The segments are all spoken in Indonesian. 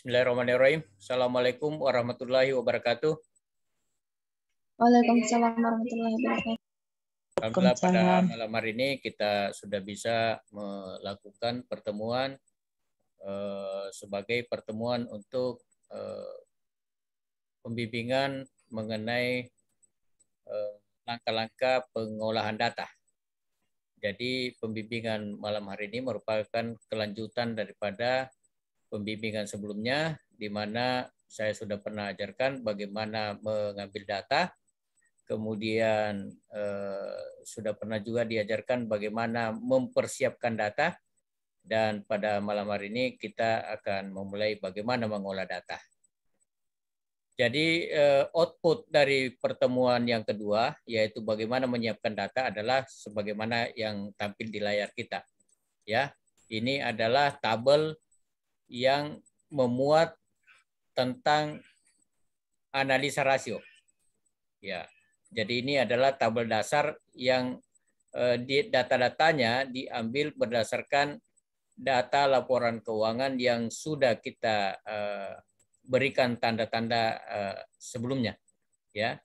Bismillahirrahmanirrahim. Assalamualaikum warahmatullahi wabarakatuh. Waalaikumsalam warahmatullahi wabarakatuh. Alhamdulillah pada malam hari ini kita sudah bisa melakukan pertemuan sebagai pertemuan untuk pembimbingan mengenai langkah-langkah pengolahan data. Jadi pembimbingan malam hari ini merupakan kelanjutan daripada pembimbingan sebelumnya, di mana saya sudah pernah ajarkan bagaimana mengambil data, kemudian sudah pernah juga diajarkan bagaimana mempersiapkan data, dan pada malam hari ini kita akan memulai bagaimana mengolah data. Jadi output dari pertemuan yang kedua, yaitu bagaimana menyiapkan data, adalah sebagaimana yang tampil di layar kita. Ya, ini adalah tabel yang memuat tentang analisa rasio. Ya, jadi ini adalah tabel dasar yang data-datanya diambil berdasarkan data laporan keuangan yang sudah kita berikan tanda-tanda sebelumnya, ya.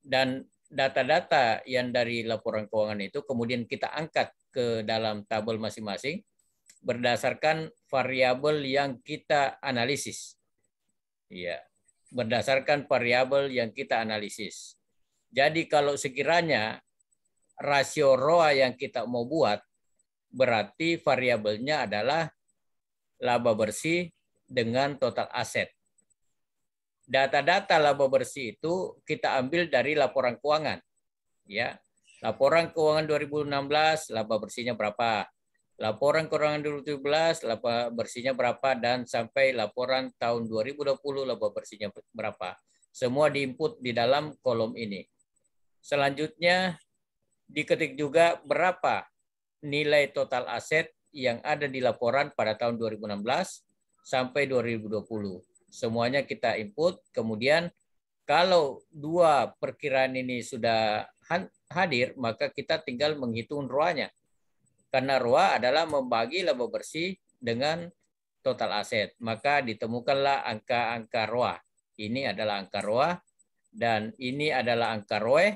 Dan data-data yang dari laporan keuangan itu kemudian kita angkat ke dalam tabel masing-masing berdasarkan variabel yang kita analisis. Ya, berdasarkan variabel yang kita analisis. Jadi kalau sekiranya rasio ROA yang kita mau buat, berarti variabelnya adalah laba bersih dengan total aset. Data-data laba bersih itu kita ambil dari laporan keuangan. Ya, laporan keuangan 2016 laba bersihnya berapa? Laporan keuangan 2017 laba bersihnya berapa, dan sampai laporan tahun 2020 laba bersihnya berapa. Semua diinput di dalam kolom ini. Selanjutnya diketik juga berapa nilai total aset yang ada di laporan pada tahun 2016 sampai 2020. Semuanya kita input, kemudian kalau dua perkiraan ini sudah hadir, maka kita tinggal menghitung ROA-nya. Karena ROA adalah membagi laba bersih dengan total aset. Maka ditemukanlah angka-angka ROA. Ini adalah angka ROA, dan ini adalah angka ROE,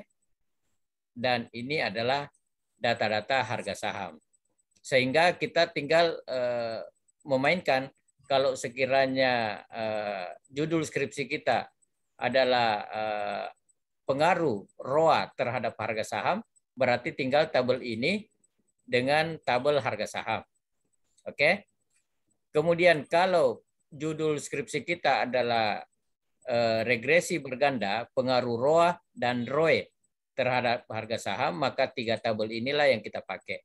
dan ini adalah data-data harga saham. Sehingga kita tinggal memainkan, kalau sekiranya judul skripsi kita adalah pengaruh ROA terhadap harga saham, berarti tinggal tabel ini dengan tabel harga saham. Oke. Kemudian kalau judul skripsi kita adalah regresi berganda, pengaruh ROA dan ROE terhadap harga saham, maka tiga tabel inilah yang kita pakai.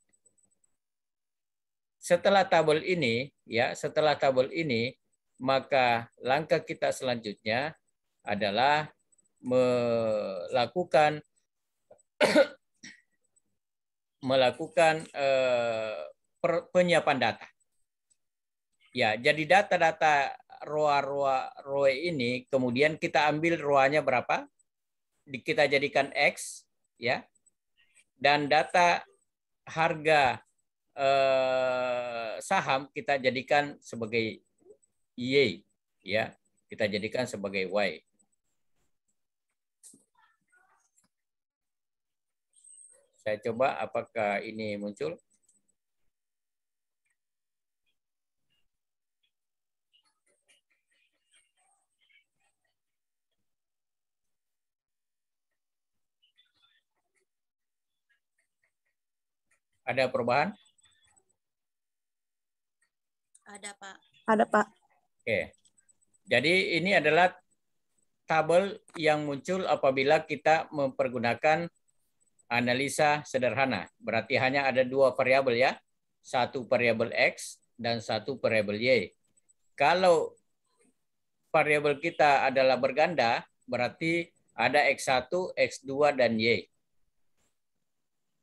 Setelah tabel ini, maka langkah kita selanjutnya adalah melakukan penyiapan data. Ya, jadi data-data ROE ini kemudian kita ambil ROA-nya berapa, kita jadikan X, ya, dan data harga saham kita jadikan sebagai Y, ya, kita jadikan sebagai Y. Saya coba apakah ini muncul. Ada perubahan? Ada, Pak. Ada, Pak. Oke. Jadi ini adalah tabel yang muncul apabila kita mempergunakan analisa sederhana. Berarti hanya ada dua variabel, ya. Satu variabel X dan satu variabel Y. Kalau variabel kita adalah berganda, berarti ada X1, X2, dan Y.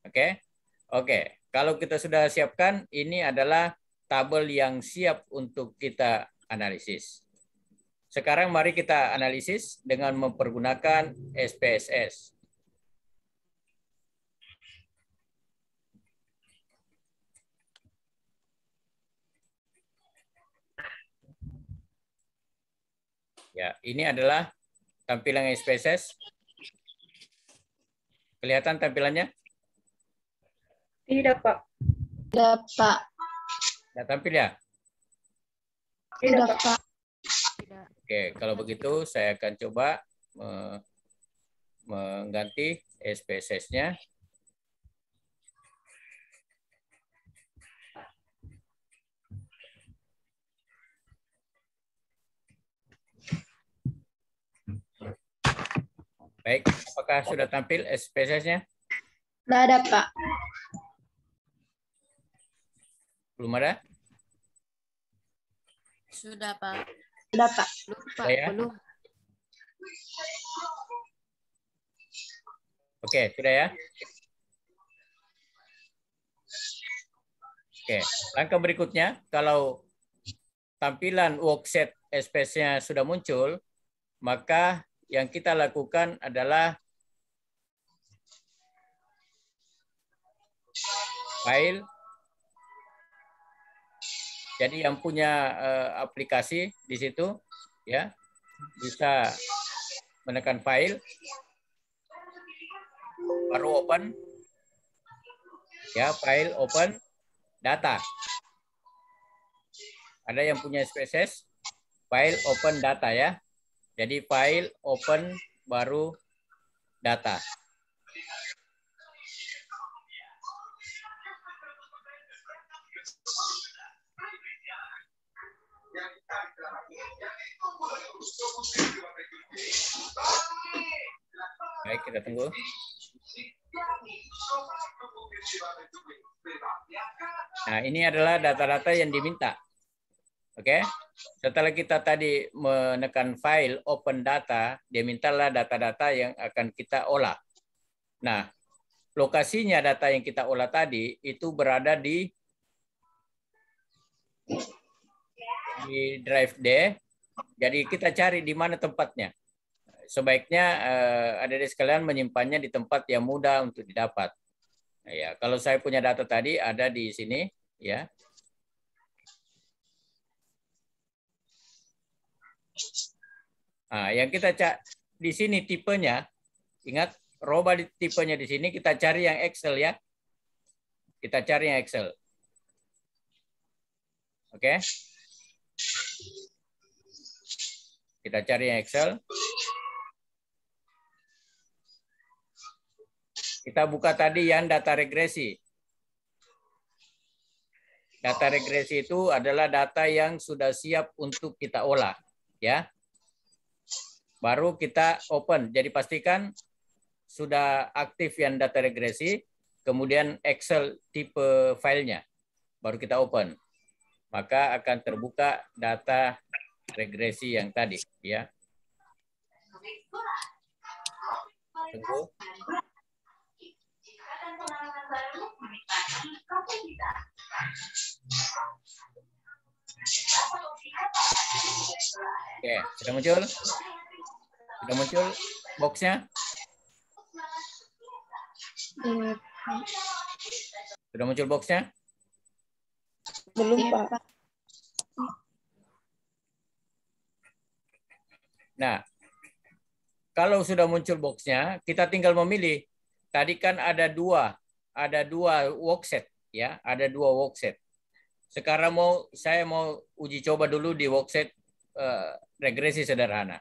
Oke? Oke. Kalau kita sudah siapkan, ini adalah tabel yang siap untuk kita analisis. Sekarang mari kita analisis dengan mempergunakan SPSS. Ya, ini adalah tampilan SPSS. Kelihatan tampilannya? Tidak, Pak. Tidak, Pak. Tidak tampil ya? Tidak, Pak. Oke, kalau begitu saya akan coba mengganti SPSS-nya. Baik, apakah sudah tampil SPSS-nya? Tidak ada, Pak. Belum ada? Sudah, Pak. Sudah, Pak. Sudah ya? Belum. Oke, sudah ya? Oke, langkah berikutnya, kalau tampilan worksheet SPSS-nya sudah muncul, maka yang kita lakukan adalah file. Jadi yang punya aplikasi di situ ya bisa menekan file, baru open, ya file open data. Ada yang punya SPSS, file open data ya. Jadi file open baru data. Baik, kita tunggu. Nah, ini adalah data-data yang diminta. Oke. Setelah kita tadi menekan file open data, dia mintalah data-data yang akan kita olah. Nah, lokasinya data yang kita olah tadi itu berada di drive D. Jadi kita cari di mana tempatnya. Sebaiknya adik-adik sekalian menyimpannya di tempat yang mudah untuk didapat. Nah, ya, kalau saya punya data tadi ada di sini, ya. Nah, yang kita cari di sini tipenya, ingat roba di tipenya di sini, kita cari yang Excel ya. Kita cari yang Excel. Oke. Kita cari yang Excel. Kita buka tadi yang data regresi. Data regresi itu adalah data yang sudah siap untuk kita olah, ya. Baru kita open. Jadi pastikan sudah aktif yang data regresi, kemudian Excel tipe filenya, baru kita open. Maka akan terbuka data regresi yang tadi, ya. Tunggu. Oke, sudah muncul? Sudah muncul boxnya? Sudah muncul boxnya? Belum, Pak. Nah, kalau sudah muncul boxnya, kita tinggal memilih. Tadi kan ada dua worksheet, ya, ada dua worksheet. Sekarang saya mau uji coba dulu di worksheet regresi sederhana.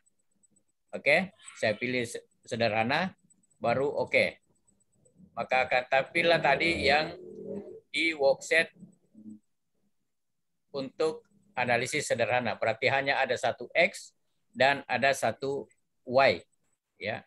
Oke, saya pilih sederhana, baru oke. Maka akan tampillah tadi yang di worksheet untuk analisis sederhana. Berarti hanya ada satu X dan ada satu Y. Ya.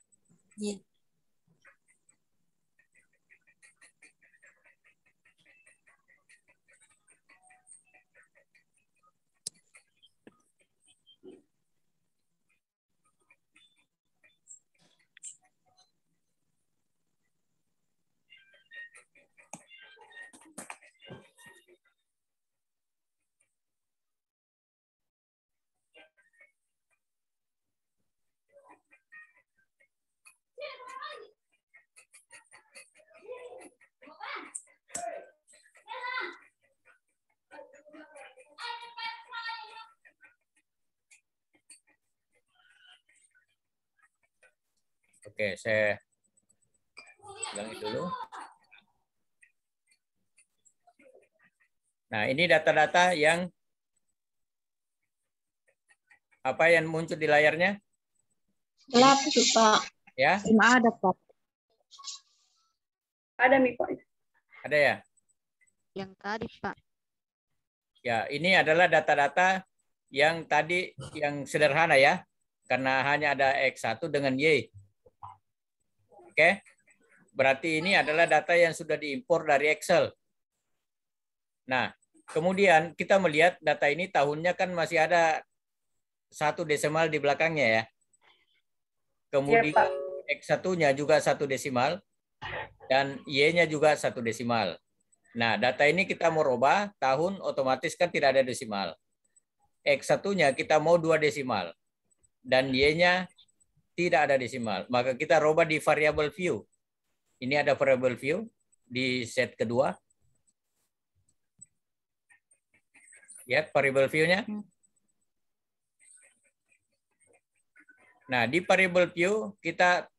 Oke, saya ulangi dulu. Nah, ini data-data yang apa yang muncul di layarnya? Gelap itu, Pak. Ya, Cuma ada, Pak. Ada, Mi, Pak. ada ya? Yang tadi, Pak. Ya, ini adalah data-data yang tadi yang sederhana ya. Karena hanya ada X1 dengan Y. Oke. Berarti ini adalah data yang sudah diimpor dari Excel. Nah, kemudian kita melihat data ini tahunnya kan masih ada 1 desimal di belakangnya ya. Kemudian Ya, Pak. X1-nya juga 1 desimal dan Y-nya juga 1 desimal. Nah, data ini kita mau rubah, tahun otomatis kan tidak ada desimal. X1-nya kita mau 2 desimal dan Y-nya tidak ada desimal. Maka kita rubah di variable view. Ini ada variable view di set kedua. Lihat variable view-nya. Nah, di variable view kita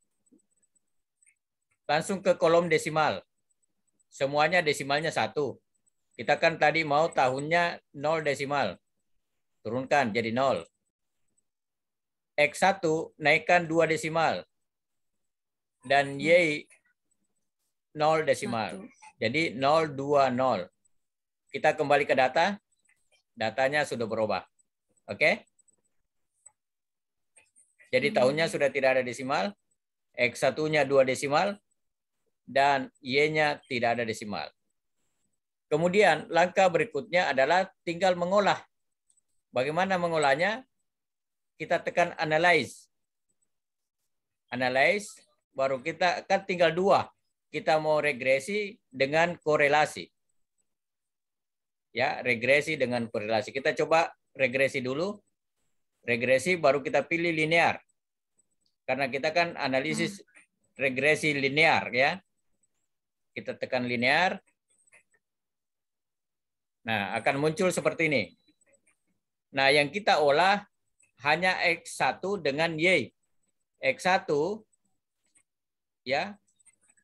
langsung ke kolom desimal. Semuanya desimalnya 1. Kita kan tadi mau tahunnya 0 desimal. Turunkan jadi 0. X1 naikkan 2 desimal. Dan Y 0 desimal. Jadi 020. Kita kembali ke data. Datanya sudah berubah. Oke? Jadi tahunnya sudah tidak ada desimal. X1-nya 2 desimal. Dan Y-nya tidak ada desimal. Kemudian langkah berikutnya adalah tinggal mengolah. Bagaimana mengolahnya? Kita tekan analyze. Analyze, baru kita kan tinggal 2. Kita mau regresi dengan korelasi. Ya, regresi dengan korelasi. Kita coba regresi dulu. Regresi baru kita pilih linear. Karena kita kan analisis regresi linear ya. Kita tekan linear. Nah, akan muncul seperti ini. Nah, yang kita olah hanya X1 dengan Y. X1 ya.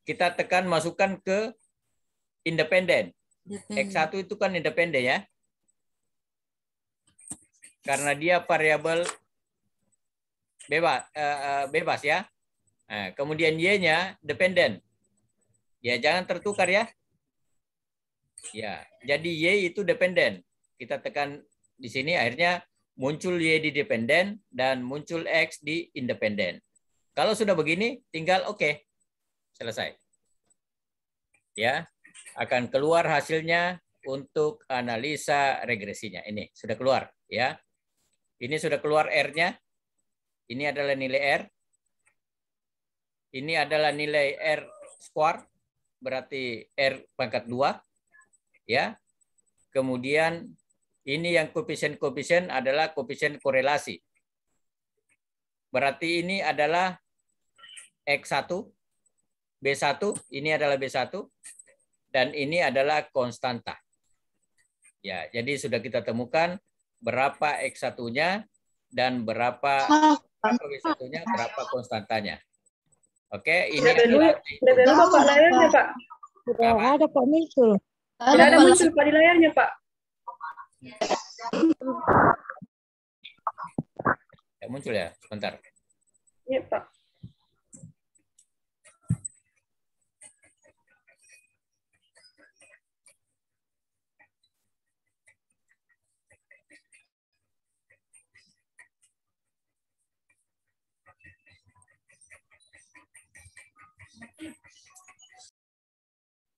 Kita tekan masukkan ke independen. X1 itu kan independen ya. Karena dia variabel bebas ya. Nah, kemudian Y-nya dependen. Ya, jangan tertukar ya. Ya, jadi Y itu dependen. Kita tekan di sini akhirnya muncul Y di dependen dan muncul X di independen. Kalau sudah begini tinggal oke. Selesai. Ya, akan keluar hasilnya untuk analisa regresinya. Ini sudah keluar ya. Ini sudah keluar R-nya. Ini adalah nilai R. Ini adalah nilai R square. Berarti R pangkat 2. Ya. Kemudian ini yang koefisien-koefisien adalah koefisien korelasi. Berarti ini adalah X1, B1, ini adalah B1, dan ini adalah konstanta. Ya, jadi sudah kita temukan berapa X1-nya dan berapa B1-nya, berapa konstantanya. Oke, ini adalah Bapak layarnya, Pak. Tidak ada Pak muncul. Tidak ada muncul Pak di layarnya, Pak. ya, muncul ya, sebentar. Iya, Pak.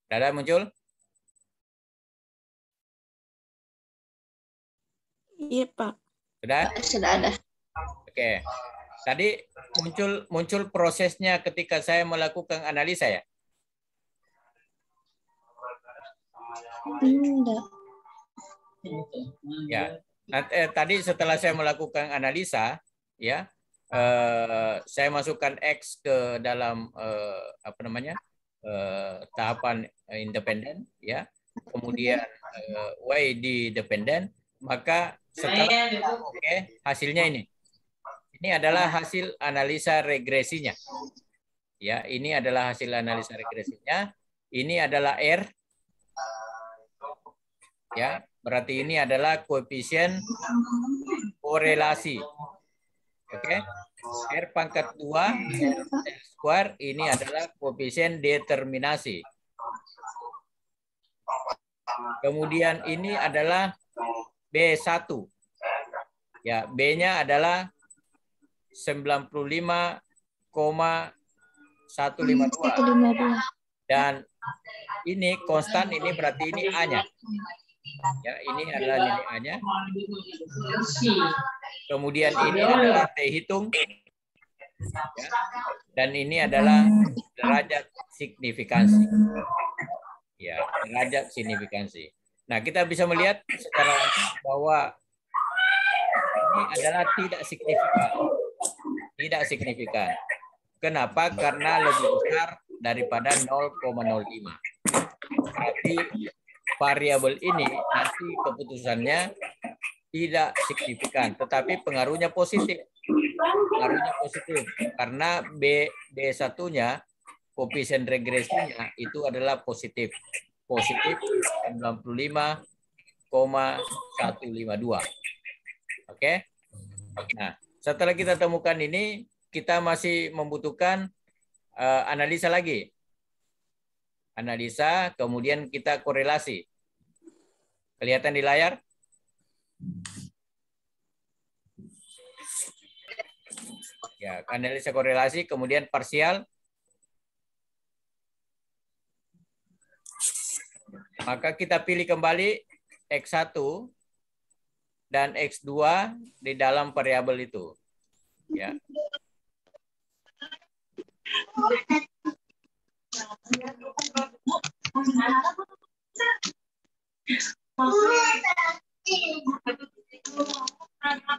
Sudah ada muncul? Iya Pak. Sudah? Sudah ada. Oke. Tadi muncul prosesnya ketika saya melakukan analisa ya? Tidak. Ya. Tadi setelah saya melakukan analisa, ya, saya masukkan X ke dalam tahapan independen, ya. Kemudian Y di dependen, maka setelah hasilnya ini. Ini adalah hasil analisa regresinya. Ya, ini adalah hasil analisa regresinya. Ini adalah R. Ya, berarti ini adalah koefisien korelasi. Oke. R pangkat 2 R square ini adalah koefisien determinasi. Kemudian ini adalah B1. Ya, B-nya adalah 95,152. Dan ini konstan, ini berarti ini A-nya. Ya, ini adalah nilai A-nya. Kemudian ini adalah T hitung. Ya. Dan ini adalah derajat signifikansi. Ya, derajat signifikansi. Nah, kita bisa melihat secara langsung bahwa ini adalah tidak signifikan. Tidak signifikan. Kenapa? Karena lebih besar daripada 0,05. Berarti variabel ini nanti keputusannya tidak signifikan, tetapi pengaruhnya positif. Pengaruhnya positif karena B1-nya koefisien regresinya itu adalah positif. Positif 95,152. Oke. Nah, setelah kita temukan ini, kita masih membutuhkan analisa lagi. Analisa, kemudian kita korelasi. Kelihatan di layar? Ya, analisa korelasi, kemudian parsial. Maka kita pilih kembali X1 dan X2 di dalam variabel itu. Ya.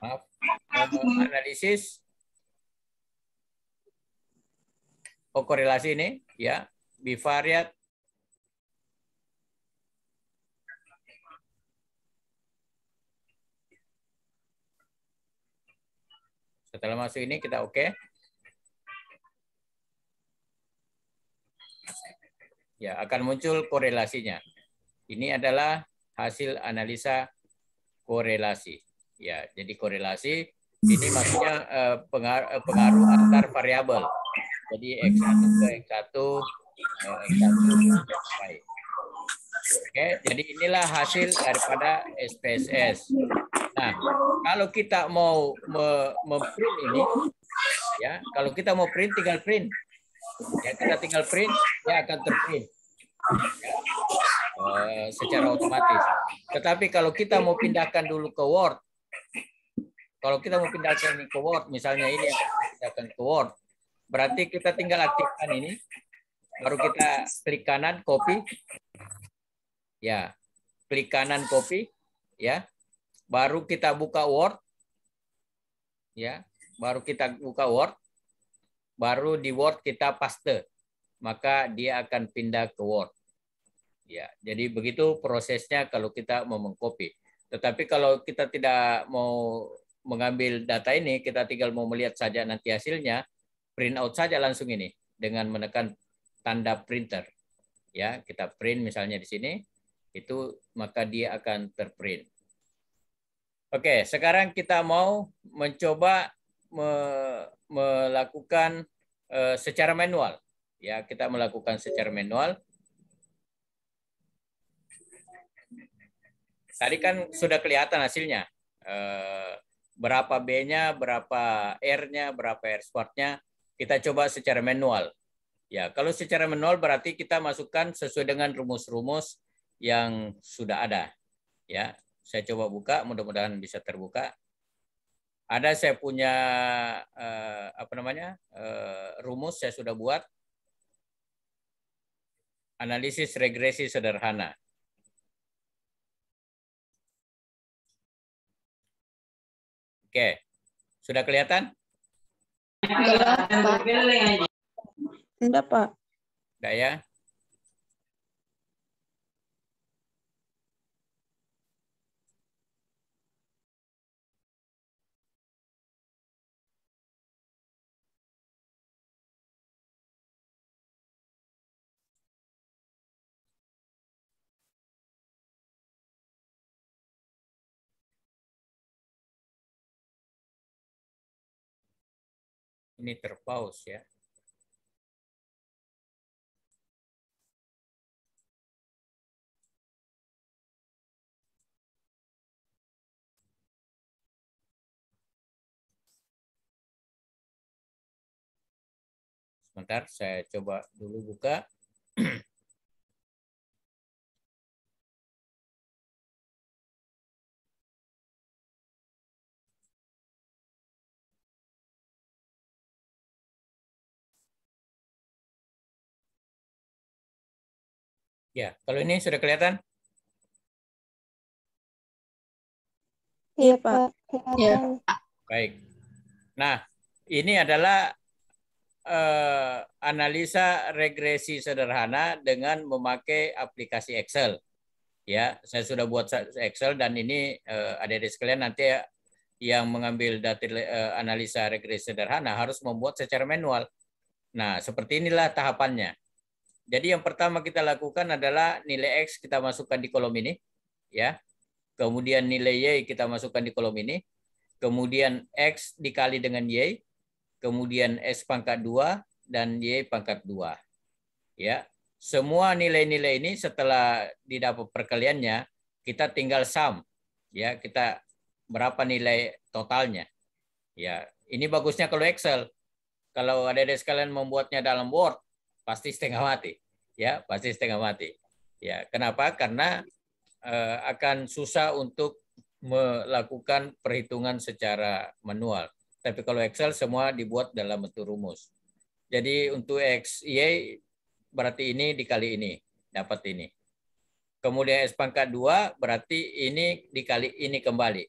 Maaf. Analisis korelasi ini ya, bivariat setelah masuk ini kita oke. Ya, akan muncul korelasinya. Ini adalah hasil analisa korelasi. Ya, jadi korelasi ini maksudnya pengaruh antar variabel. Jadi X1 ke X1, X1 baik. Oke, jadi inilah hasil daripada SPSS. Nah, kalau kita mau memprint ini, ya, kalau kita mau print tinggal print. Ya, kita tinggal print, dia akan terprint. Ya, secara otomatis. Tetapi kalau kita mau pindahkan dulu ke Word, kalau kita mau pindahkan ke Word, misalnya ini yang pindahkan ke Word, berarti kita tinggal aktifkan ini, baru kita klik kanan copy, ya, klik kanan copy, ya, baru kita buka Word, ya, baru kita buka Word, baru di Word kita paste, maka dia akan pindah ke Word. Ya, jadi begitu prosesnya kalau kita mau mengcopy. Tetapi kalau kita tidak mau mengambil data ini, kita tinggal mau melihat saja nanti hasilnya, print out saja langsung ini dengan menekan tanda printer. Ya, kita print misalnya di sini, itu maka dia akan terprint. Oke, sekarang kita mau mencoba melakukan secara manual. Ya, kita melakukan secara manual. Tadi kan sudah kelihatan hasilnya. Berapa B-nya, berapa R-nya, berapa R squared-nya. Kita coba secara manual. Ya, kalau secara manual berarti kita masukkan sesuai dengan rumus-rumus yang sudah ada. Ya, saya coba buka, mudah-mudahan bisa terbuka. Ada saya punya rumus saya sudah buat. Analisis regresi sederhana. Oke, sudah kelihatan? Enggak, Pak. Enggak ya? Ini terpause ya. Sebentar, saya coba dulu buka. Ya, kalau ini sudah kelihatan? Iya, Pak. Iya. Baik. Nah, ini adalah analisa regresi sederhana dengan memakai aplikasi Excel. Ya, saya sudah buat Excel dan ini adik-adik sekalian nanti yang mengambil data analisa regresi sederhana harus membuat secara manual. Nah, seperti inilah tahapannya. Jadi yang pertama kita lakukan adalah nilai X kita masukkan di kolom ini, ya. Kemudian nilai Y kita masukkan di kolom ini. Kemudian X dikali dengan Y. Kemudian X pangkat 2 dan Y pangkat 2. Ya. Semua nilai-nilai ini setelah didapat perkaliannya, kita tinggal sum. Ya, kita berapa nilai totalnya. Ya, ini bagusnya kalau Excel. Kalau adik-adik sekalian membuatnya dalam Word, pasti setengah mati. Ya, pasti setengah mati. Ya, kenapa? Karena akan susah untuk melakukan perhitungan secara manual. Tapi kalau Excel semua dibuat dalam bentuk rumus. Jadi untuk X, Y berarti ini dikali ini, dapat ini. Kemudian X pangkat 2 berarti ini dikali ini kembali.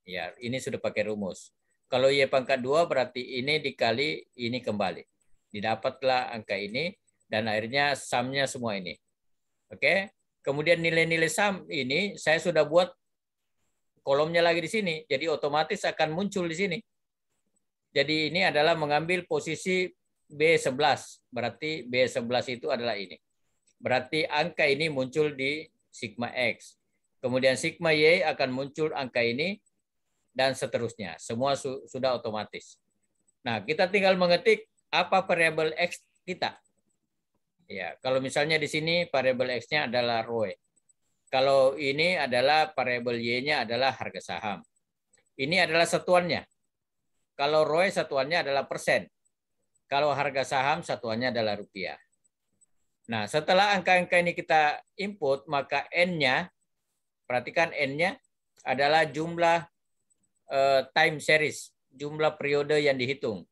Ya, ini sudah pakai rumus. Kalau Y pangkat 2 berarti ini dikali ini kembali. Didapatlah angka ini dan akhirnya sumnya semua ini. Oke. Kemudian nilai-nilai sum ini saya sudah buat kolomnya lagi di sini. Jadi otomatis akan muncul di sini. Jadi ini adalah mengambil posisi B11. Berarti B11 itu adalah ini. Berarti angka ini muncul di sigma X. Kemudian sigma Y akan muncul angka ini dan seterusnya. Semua sudah otomatis. Nah, kita tinggal mengetik apa variabel X kita. Ya, kalau misalnya di sini variabel X-nya adalah ROE. Kalau ini adalah variabel Y-nya adalah harga saham. Ini adalah satuannya. Kalau ROE satuannya adalah persen. Kalau harga saham satuannya adalah rupiah. Nah, setelah angka-angka ini kita input, maka N-nya, perhatikan N-nya adalah jumlah time series, jumlah periode yang dihitung.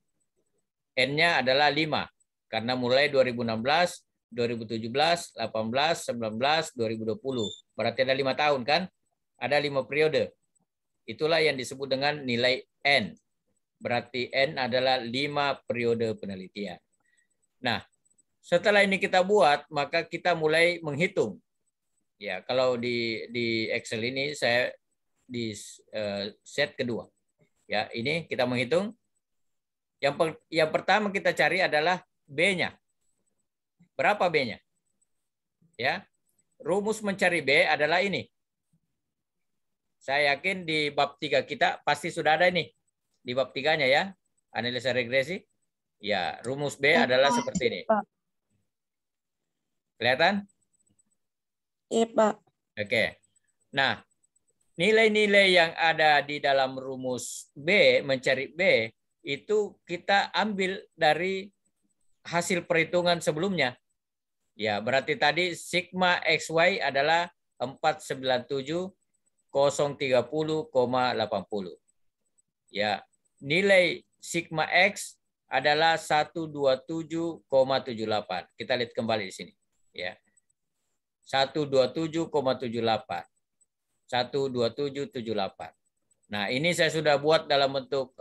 N-nya adalah 5, karena mulai 2016, 2017, 18, 19, 2020. Berarti ada 5 tahun kan? Ada 5 periode. Itulah yang disebut dengan nilai N. Berarti N adalah 5 periode penelitian. Nah, setelah ini kita buat, maka kita mulai menghitung. Ya, kalau di Excel ini saya di set kedua. Ya, ini kita menghitung. Yang pertama kita cari adalah B-nya. Berapa B-nya? Ya. Rumus mencari B adalah ini. Saya yakin di bab 3 kita pasti sudah ada ini. Di bab 3-nya ya, analisa regresi. Ya, rumus B adalah seperti ini. Kelihatan? Iya, Pak. Oke. Nah, nilai-nilai yang ada di dalam rumus B, mencari B, itu kita ambil dari hasil perhitungan sebelumnya. Ya, berarti tadi sigma XY adalah 497.030,80. Ya, nilai sigma X adalah 127,78. Kita lihat kembali di sini. Ya. 127,78. 12778. Nah, ini saya sudah buat dalam bentuk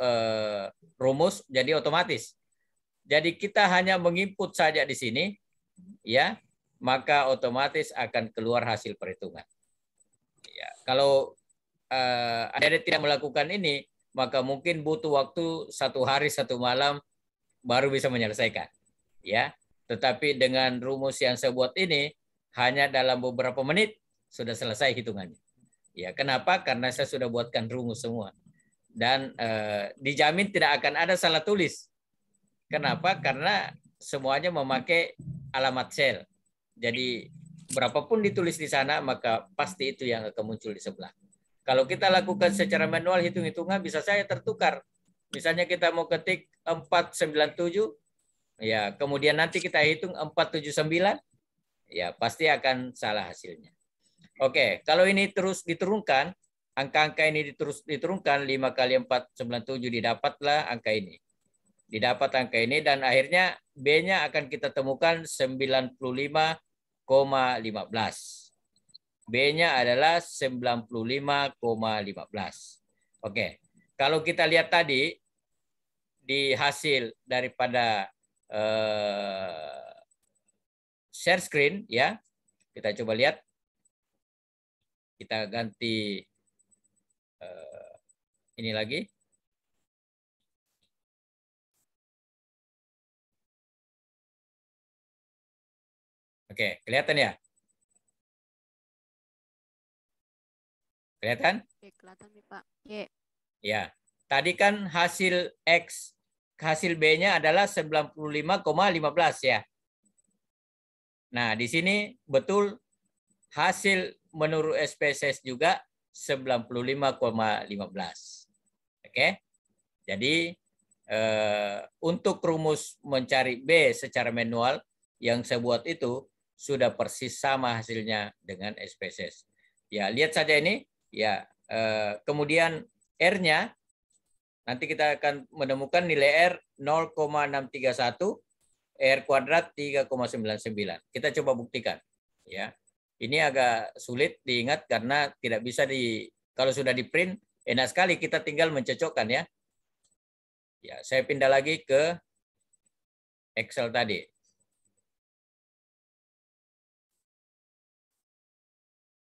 rumus, jadi otomatis. Jadi kita hanya menginput saja di sini, ya, maka otomatis akan keluar hasil perhitungan. Ya, kalau adik-adik tidak melakukan ini, maka mungkin butuh waktu 1 hari 1 malam baru bisa menyelesaikan. Ya, tetapi dengan rumus yang saya buat ini, hanya dalam beberapa menit sudah selesai hitungannya. Ya, kenapa? Karena saya sudah buatkan rumus semua. Dan dijamin tidak akan ada salah tulis. Kenapa? Karena semuanya memakai alamat sel. Jadi berapapun ditulis di sana, maka pasti itu yang akan muncul di sebelah. Kalau kita lakukan secara manual hitung-hitungan, bisa saya tertukar. Misalnya kita mau ketik 497, ya kemudian nanti kita hitung 479, ya pasti akan salah hasilnya. Oke, kalau ini terus diturunkan, angka-angka ini terus diturunkan, 5 kali 497 didapatlah angka ini. Didapat angka ini dan akhirnya B-nya akan kita temukan 95,15. B-nya adalah 95,15. Oke, kalau kita lihat tadi di hasil daripada share screen, ya, kita coba lihat. Kita ganti ini lagi. Oke, kelihatan ya? Kelihatan? Kelihatan nih, Pak. Ye. Ya. Tadi kan hasil X, hasil B-nya adalah 95,15 ya. Nah, di sini betul hasil menurut SPSS juga 95,15. Oke. Jadi untuk rumus mencari B secara manual yang saya buat itu sudah persis sama hasilnya dengan SPSS. Ya, lihat saja ini. Ya, kemudian R-nya nanti kita akan menemukan nilai R 0,631, R kuadrat 3,99. Kita coba buktikan. Ya, ini agak sulit diingat karena tidak bisa kalau sudah di print enak sekali kita tinggal mencocokkan ya. Ya, saya pindah lagi ke Excel tadi.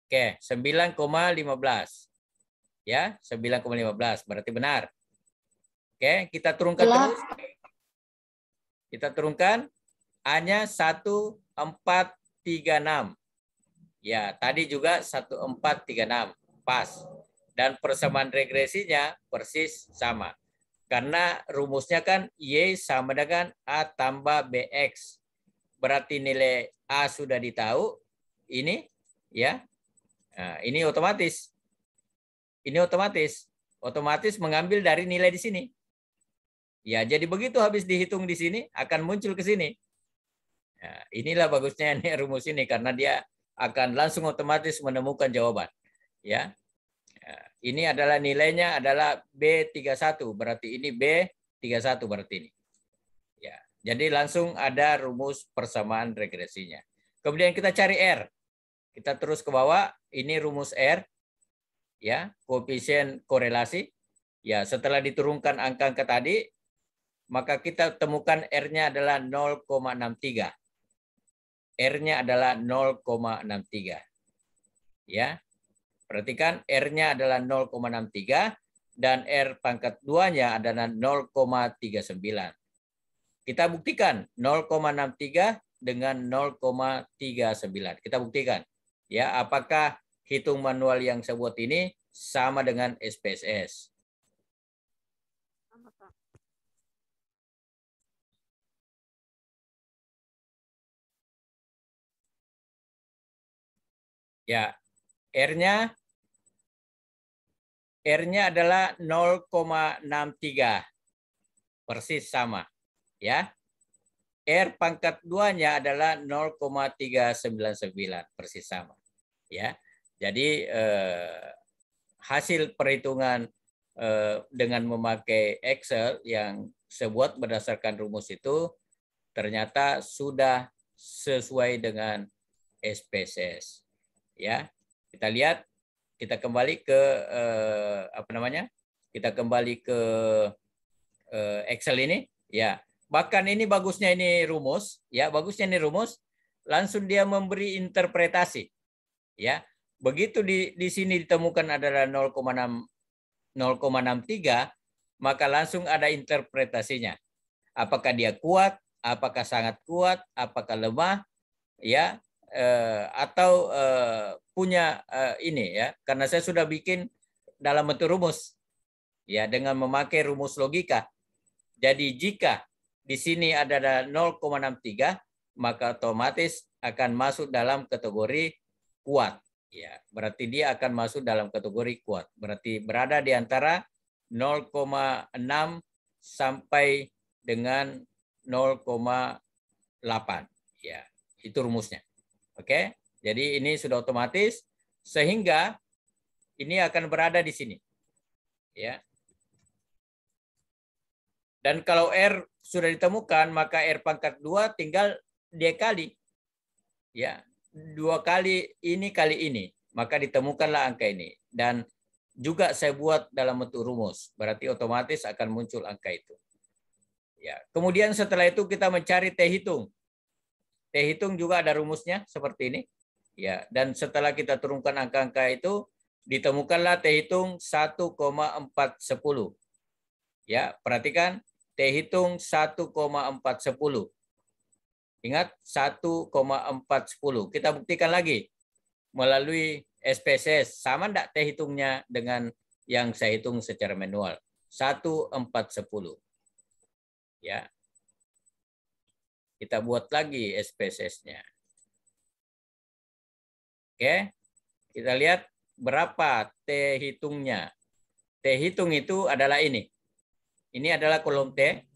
Oke, 9,15. Ya, 9,15 berarti benar. Oke, kita turunkan terus. Kita turunkan A-nya 1436. Ya, tadi juga 1436. Pas. Dan persamaan regresinya persis sama. Karena rumusnya kan Y sama dengan A tambah BX. Berarti nilai A sudah ditahu. Ini ya. Nah, ini otomatis. Ini otomatis. Otomatis mengambil dari nilai di sini. Ya, jadi begitu habis dihitung di sini akan muncul ke sini. Nah, inilah bagusnya ini rumus ini karena dia akan langsung otomatis menemukan jawaban. Ya. Nah, ini adalah nilainya adalah B31, berarti ini B31 berarti ini. Ya. Jadi langsung ada rumus persamaan regresinya. Kemudian kita cari R. Kita terus ke bawah, ini rumus R, ya, koefisien korelasi. Ya, setelah diturunkan angka-angka tadi, maka kita temukan R-nya adalah 0,63. R-nya adalah 0,63. Ya, perhatikan R-nya adalah 0,63 dan R pangkat 2-nya adalah 0,39. Kita buktikan 0,63 dengan 0,39. Kita buktikan. Ya, apakah hitung manual yang saya buat ini sama dengan SPSS? Sama, Pak. Ya, R-nya adalah 0,63. Persis sama. Ya. R pangkat 2-nya adalah 0,399, persis sama. Ya. Jadi hasil perhitungan dengan memakai Excel yang saya buat berdasarkan rumus itu ternyata sudah sesuai dengan SPSS. Ya. Kita lihat, kita kembali ke apa namanya? Kita kembali ke Excel ini, ya. Bahkan ini bagusnya ini rumus, ya, bagusnya ini rumus, langsung dia memberi interpretasi. Ya. Begitu di sini ditemukan adalah 0,63, maka langsung ada interpretasinya. Apakah dia kuat, apakah sangat kuat, apakah lemah, ya, atau punya ini ya, karena saya sudah bikin dalam bentuk rumus, ya, dengan memakai rumus logika. Jadi jika di sini ada 0,63, maka otomatis akan masuk dalam kategori kuat. Ya, berarti dia akan masuk dalam kategori kuat. Berarti berada di antara 0,6 sampai dengan 0,8. Ya, itu rumusnya. Oke. Jadi ini sudah otomatis sehingga ini akan berada di sini. Ya. Dan kalau R sudah ditemukan, maka R pangkat 2 tinggal dikali. Ya, 2 kali ini kali ini, maka ditemukanlah angka ini. Dan juga saya buat dalam bentuk rumus, berarti otomatis akan muncul angka itu. Ya, kemudian setelah itu kita mencari T hitung. T hitung juga ada rumusnya seperti ini. Ya, dan setelah kita turunkan angka-angka itu, ditemukanlah T hitung 1,410. Ya, perhatikan T hitung 1,410. Ingat 1,410. Kita buktikan lagi melalui SPSS. Sama enggak T hitungnya dengan yang saya hitung secara manual? 1,410. Ya. Kita buat lagi SPSS-nya. Oke. Kita lihat berapa T hitungnya. T hitung itu adalah ini. Ini adalah kolom T.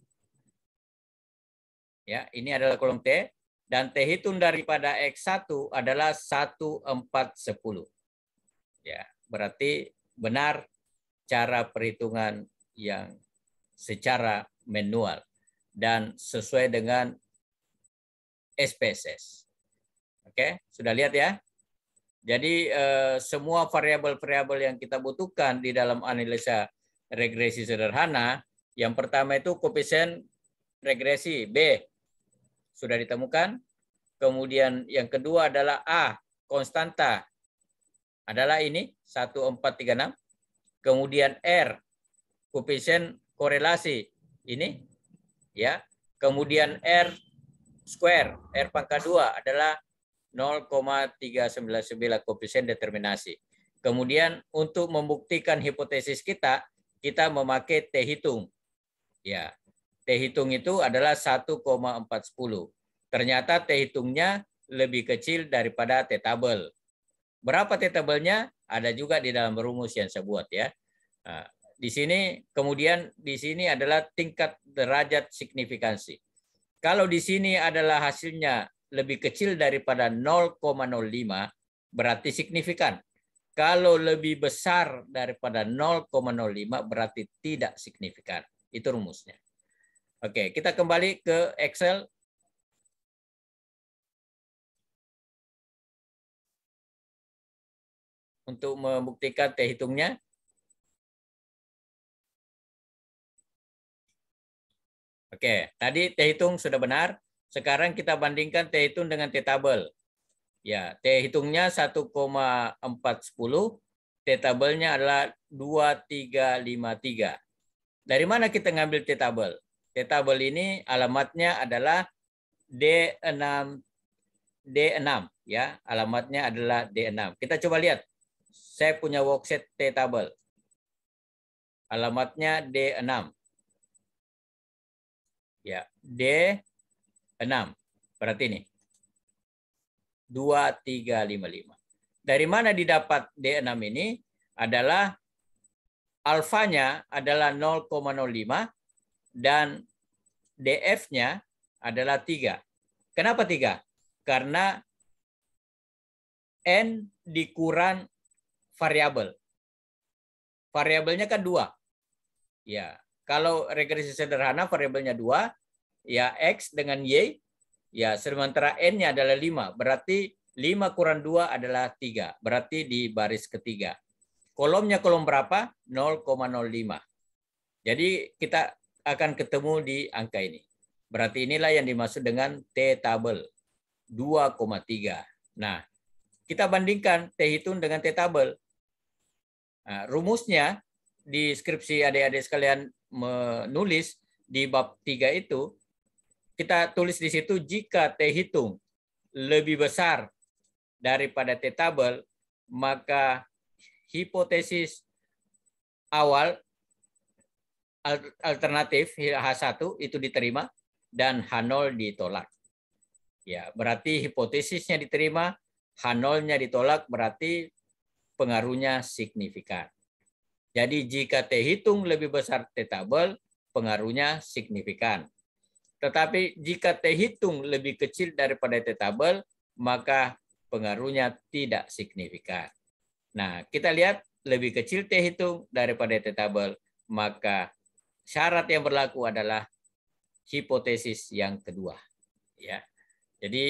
Ya, ini adalah kolom T. Dan T hitung daripada X1 adalah 1,410. Ya, berarti benar cara perhitungan yang secara manual dan sesuai dengan SPSS. Oke, sudah lihat ya? Jadi semua variabel-variabel yang kita butuhkan di dalam analisa regresi sederhana, yang pertama itu koefisien regresi B sudah ditemukan. Kemudian yang kedua adalah A, konstanta. Adalah ini 1436. Kemudian R, koefisien korelasi. Ini ya. Kemudian R square, R pangkat 2 adalah 0,399 koefisien determinasi. Kemudian untuk membuktikan hipotesis kita memakai T hitung. Ya. T hitung itu adalah 1,410. Ternyata T hitungnya lebih kecil daripada T tabel. Berapa T tabelnya? Ada juga di dalam rumus yang saya buat ya. Nah, di sini kemudian di sini adalah tingkat derajat signifikansi. Kalau di sini adalah hasilnya lebih kecil daripada 0,05 berarti signifikan. Kalau lebih besar daripada 0,05 berarti tidak signifikan. Itu rumusnya. Oke, kita kembali ke Excel. Untuk membuktikan T hitungnya. Oke, tadi T hitung sudah benar. Sekarang kita bandingkan T hitung dengan T tabel. Ya, T hitungnya 1,410. T tabelnya adalah 2353. Dari mana kita ngambil T tabel? T tabel ini alamatnya adalah D6 ya, alamatnya adalah D6. Kita coba lihat. Saya punya worksheet T tabel. Alamatnya D6. Ya, D6. Berarti ini. 2355. Dari mana didapat D6 ini? Adalah alfanya adalah 0,05 dan DF-nya adalah 3. Kenapa 3? Karena N dikurang variabel. Variabelnya kan 2. Ya, kalau regresi sederhana variabelnya 2, ya X dengan Y, ya sementara N-nya adalah 5. Berarti 5 kurang 2 adalah 3. Berarti di baris ketiga. Kolomnya kolom berapa? 0,05. Jadi kita akan ketemu di angka ini. Berarti inilah yang dimaksud dengan T tabel 2,3. Nah, kita bandingkan T hitung dengan T tabel. Nah, rumusnya di skripsi adik-adik sekalian menulis di bab 3 itu, kita tulis di situ jika T hitung lebih besar daripada T tabel, maka hipotesis awal alternatif H1 itu diterima. dan H0 ditolak. Ya, berarti hipotesisnya diterima, H0-nya ditolak, berarti pengaruhnya signifikan. Jadi jika T hitung lebih besar T tabel, pengaruhnya signifikan. Tetapi jika T hitung lebih kecil daripada T tabel, maka pengaruhnya tidak signifikan. Nah, kita lihat lebih kecil T hitung daripada T tabel, maka syarat yang berlaku adalah hipotesis yang kedua. Ya, jadi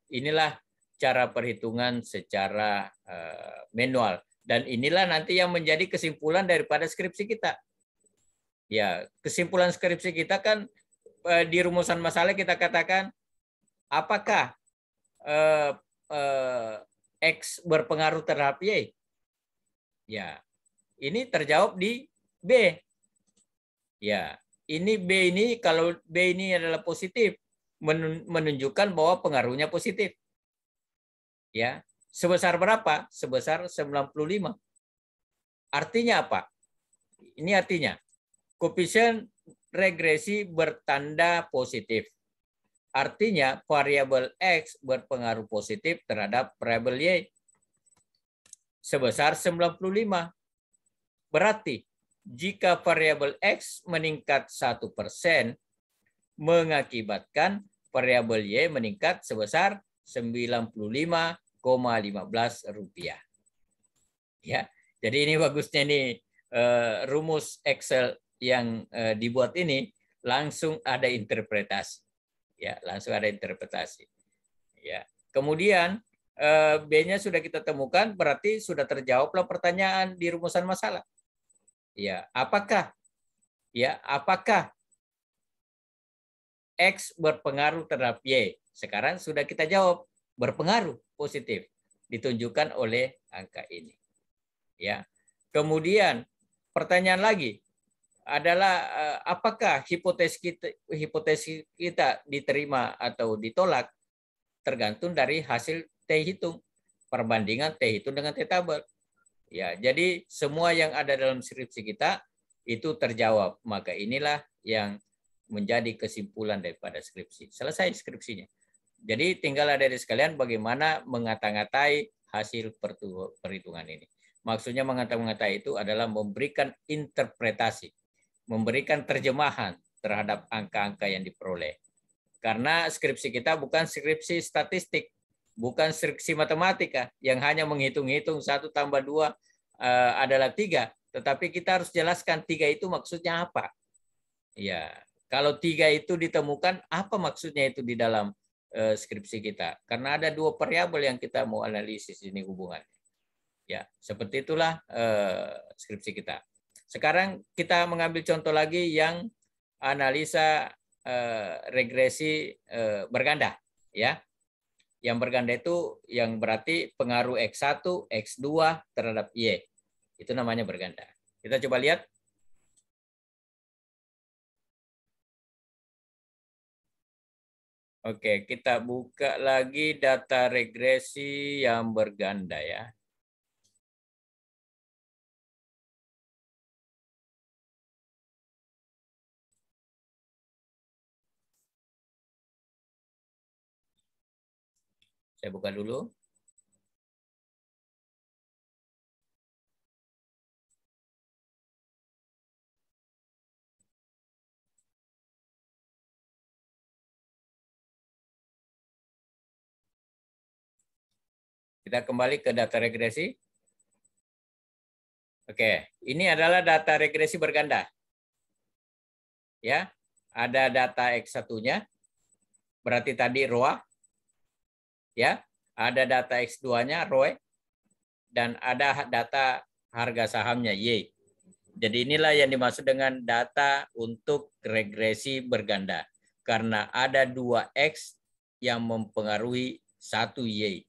inilah cara perhitungan secara manual, dan inilah nanti yang menjadi kesimpulan daripada skripsi kita. Ya, kesimpulan skripsi kita kan di rumusan masalah kita katakan apakah X berpengaruh terhadap Y. Ya, ini terjawab di B. Ya, ini B ini, kalau B ini adalah positif, menunjukkan bahwa pengaruhnya positif. Ya, sebesar berapa? Sebesar 95. Artinya apa? Ini artinya koefisien regresi bertanda positif. Artinya variabel X berpengaruh positif terhadap variabel Y sebesar 95. Berarti jika variabel X meningkat 1%, mengakibatkan variabel Y meningkat sebesar 95,15 rupiah. Ya, jadi ini bagusnya nih rumus Excel yang dibuat ini langsung ada interpretasi. Ya, langsung ada interpretasi. Ya, kemudian B-nya sudah kita temukan, berarti sudah terjawablah pertanyaan di rumusan masalah. Ya, apakah X berpengaruh terhadap Y? Sekarang sudah kita jawab, berpengaruh positif, ditunjukkan oleh angka ini. Ya. Kemudian pertanyaan lagi adalah apakah hipotesis kita diterima atau ditolak, tergantung dari hasil T hitung, perbandingan T hitung dengan T tabel. Ya, jadi semua yang ada dalam skripsi kita itu terjawab. Maka inilah yang menjadi kesimpulan daripada skripsi. Selesai skripsinya. Jadi tinggal adik-adik sekalian bagaimana mengata-ngatai hasil perhitungan ini. Maksudnya mengata-ngatai itu adalah memberikan interpretasi, memberikan terjemahan terhadap angka-angka yang diperoleh. Karena skripsi kita bukan skripsi statistik, bukan skripsi matematika yang hanya menghitung-hitung 1 tambah 2 adalah 3, tetapi kita harus jelaskan 3 itu maksudnya apa. Ya, kalau 3 itu ditemukan, apa maksudnya itu di dalam skripsi kita? Karena ada 2 variabel yang kita mau analisis ini hubungannya. Ya, seperti itulah skripsi kita. Sekarang kita mengambil contoh lagi yang analisa regresi berganda, ya. Yang berganda itu yang berarti pengaruh X1, X2 terhadap Y. Itu namanya berganda. Kita coba lihat. Oke, kita buka lagi data regresi yang berganda ya. Saya buka dulu. Kita kembali ke data regresi. Oke, ini adalah data regresi berganda. Ya, ada data X1-nya, berarti tadi ROA. Ya, ada data X2-nya ROE, dan ada data harga sahamnya Y. Jadi inilah yang dimaksud dengan data untuk regresi berganda. Karena ada 2 X yang mempengaruhi 1 Y.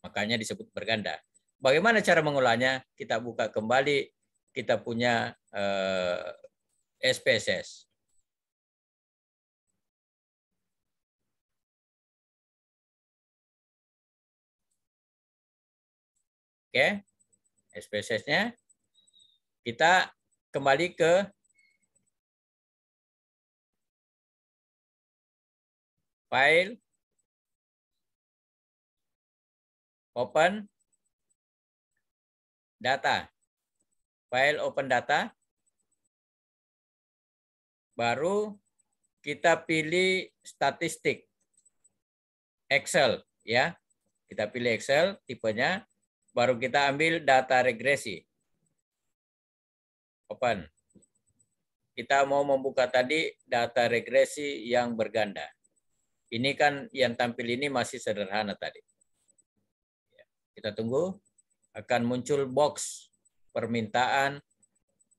Makanya disebut berganda. Bagaimana cara mengolahnya? Kita buka kembali, kita punya SPSS. Oke, SPSS-nya. Kita kembali ke File. Open data. File open data. Baru kita pilih statistik. Excel ya. Kita pilih Excel tipenya. Baru kita ambil data regresi. Open. Kita mau membuka tadi data regresi yang berganda. Ini kan yang tampil ini masih sederhana tadi. Kita tunggu. Akan muncul box permintaan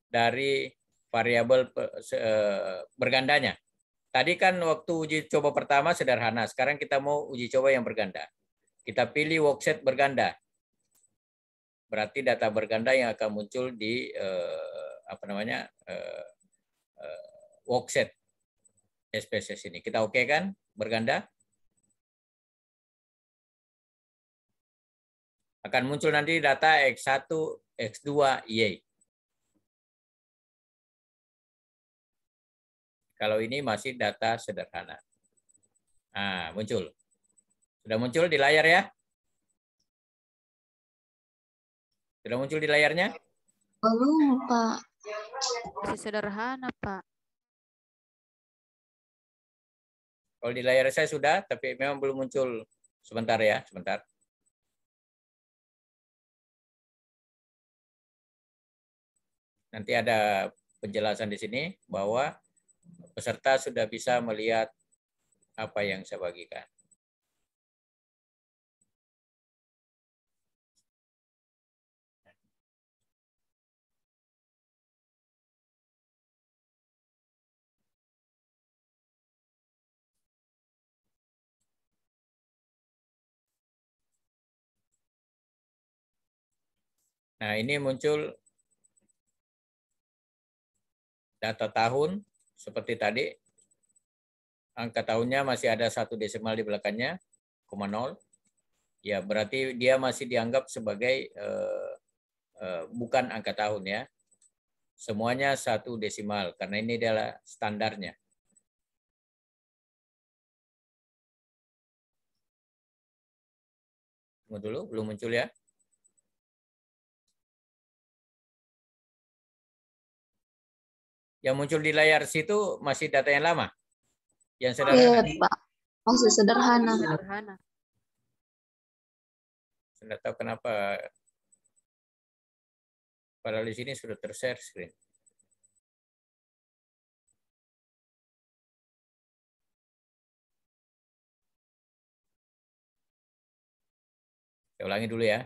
dari variabel bergandanya. Tadi kan waktu uji coba pertama sederhana. Sekarang kita mau uji coba yang berganda. Kita pilih worksheet berganda. Berarti data berganda yang akan muncul di worksheet SPSS ini. Kita oke kan berganda? Akan muncul nanti data X1, X2, Y. Kalau ini masih data sederhana. Nah, muncul. Sudah muncul di layar ya? Sudah muncul di layarnya? Belum, Pak. Masih sederhana, Pak. Kalau di layar saya sudah, tapi memang belum muncul. Sebentar ya, sebentar. Nanti ada penjelasan di sini bahwa peserta sudah bisa melihat apa yang saya bagikan. Nah, ini muncul data tahun seperti tadi. Angka tahunnya masih ada 1 desimal di belakangnya, 0. Ya, berarti dia masih dianggap sebagai bukan angka tahun ya. Semuanya 1 desimal karena ini adalah standarnya. Tunggu dulu, belum muncul ya. Yang muncul di layar situ masih data yang lama? Yang sederhana? Iya, Pak. Masih sederhana. Sederhana. Saya tidak tahu kenapa. Padahal di sini sudah ter-share screen. Saya ulangi dulu ya.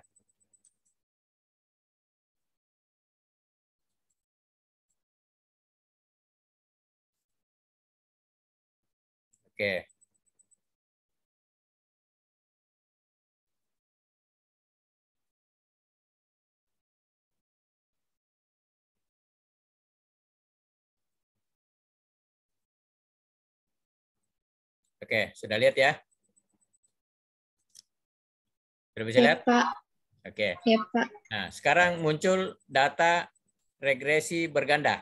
Oke. Oke, sudah lihat ya? Sudah bisa lihat? Pak. Oke. Ya, Pak. Nah, sekarang muncul data regresi berganda.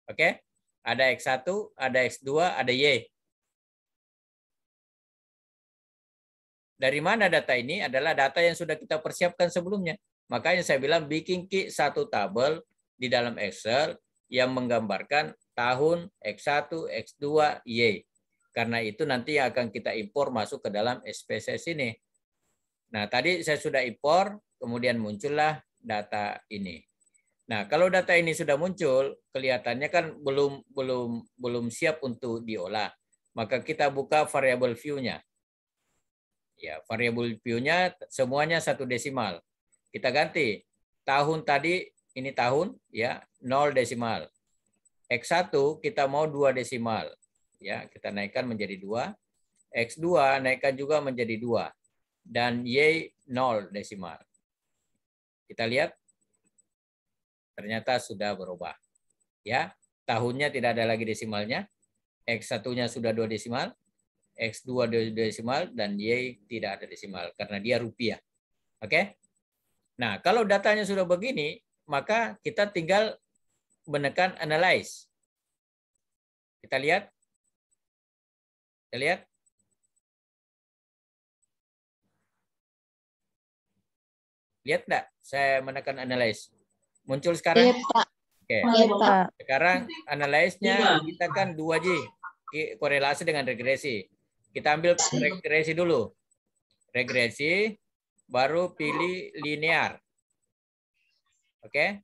Oke? Ada X1, ada X2, ada Y. Dari mana data ini? Adalah data yang sudah kita persiapkan sebelumnya. Makanya saya bilang bikin satu tabel di dalam Excel yang menggambarkan tahun X1, X2, Y. Karena itu nanti yang akan kita impor masuk ke dalam SPSS ini. Nah, tadi saya sudah impor, kemudian muncullah data ini. Nah, kalau data ini sudah muncul, kelihatannya kan belum siap untuk diolah. Maka kita buka variable view-nya. Ya, variable view-nya semuanya 1 desimal. Kita ganti. Tahun tadi ini tahun ya, 0 desimal. X1 kita mau 2 desimal. Ya, kita naikkan menjadi 2. X2 naikkan juga menjadi 2. Dan Y 0 desimal. Kita lihat ternyata sudah berubah. Ya, tahunnya tidak ada lagi desimalnya. X1-nya sudah 2 desimal, X2 2 desimal, dan Y tidak ada desimal karena dia rupiah. Oke? Nah, kalau datanya sudah begini, maka kita tinggal menekan analyze. Kita lihat. Kita lihat. Lihat enggak? Saya menekan analyze. Muncul sekarang? Iya, Pak. Oke. Iya, Pak. Sekarang analyze-nya kita kan 2J. Korelasi dengan regresi. Kita ambil regresi dulu. Regresi, baru pilih linear. Oke?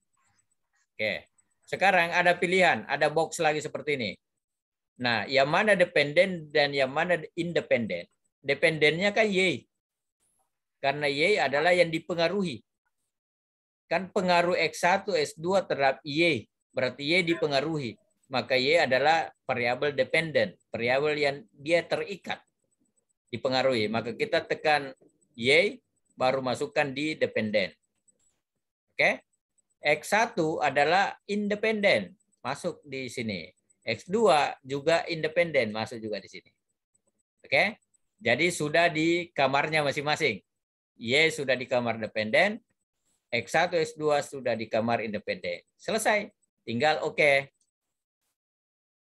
Oke. Sekarang ada pilihan, ada box lagi seperti ini. Nah, yang mana dependen dan yang mana independen? Dependennya kan Y. Karena Y adalah yang dipengaruhi. Kan pengaruh X1, S2 terhadap Y. Berarti Y dipengaruhi. Maka Y adalah variabel dependen. Variabel yang dia terikat. Dipengaruhi. Maka kita tekan Y, baru masukkan di dependen. Oke? X1 adalah independen. Masuk di sini. X2 juga independen. Masuk juga di sini. Oke? Jadi sudah di kamarnya masing-masing. Y sudah di kamar dependen, X1, S2 sudah di kamar independen. Selesai. Tinggal oke.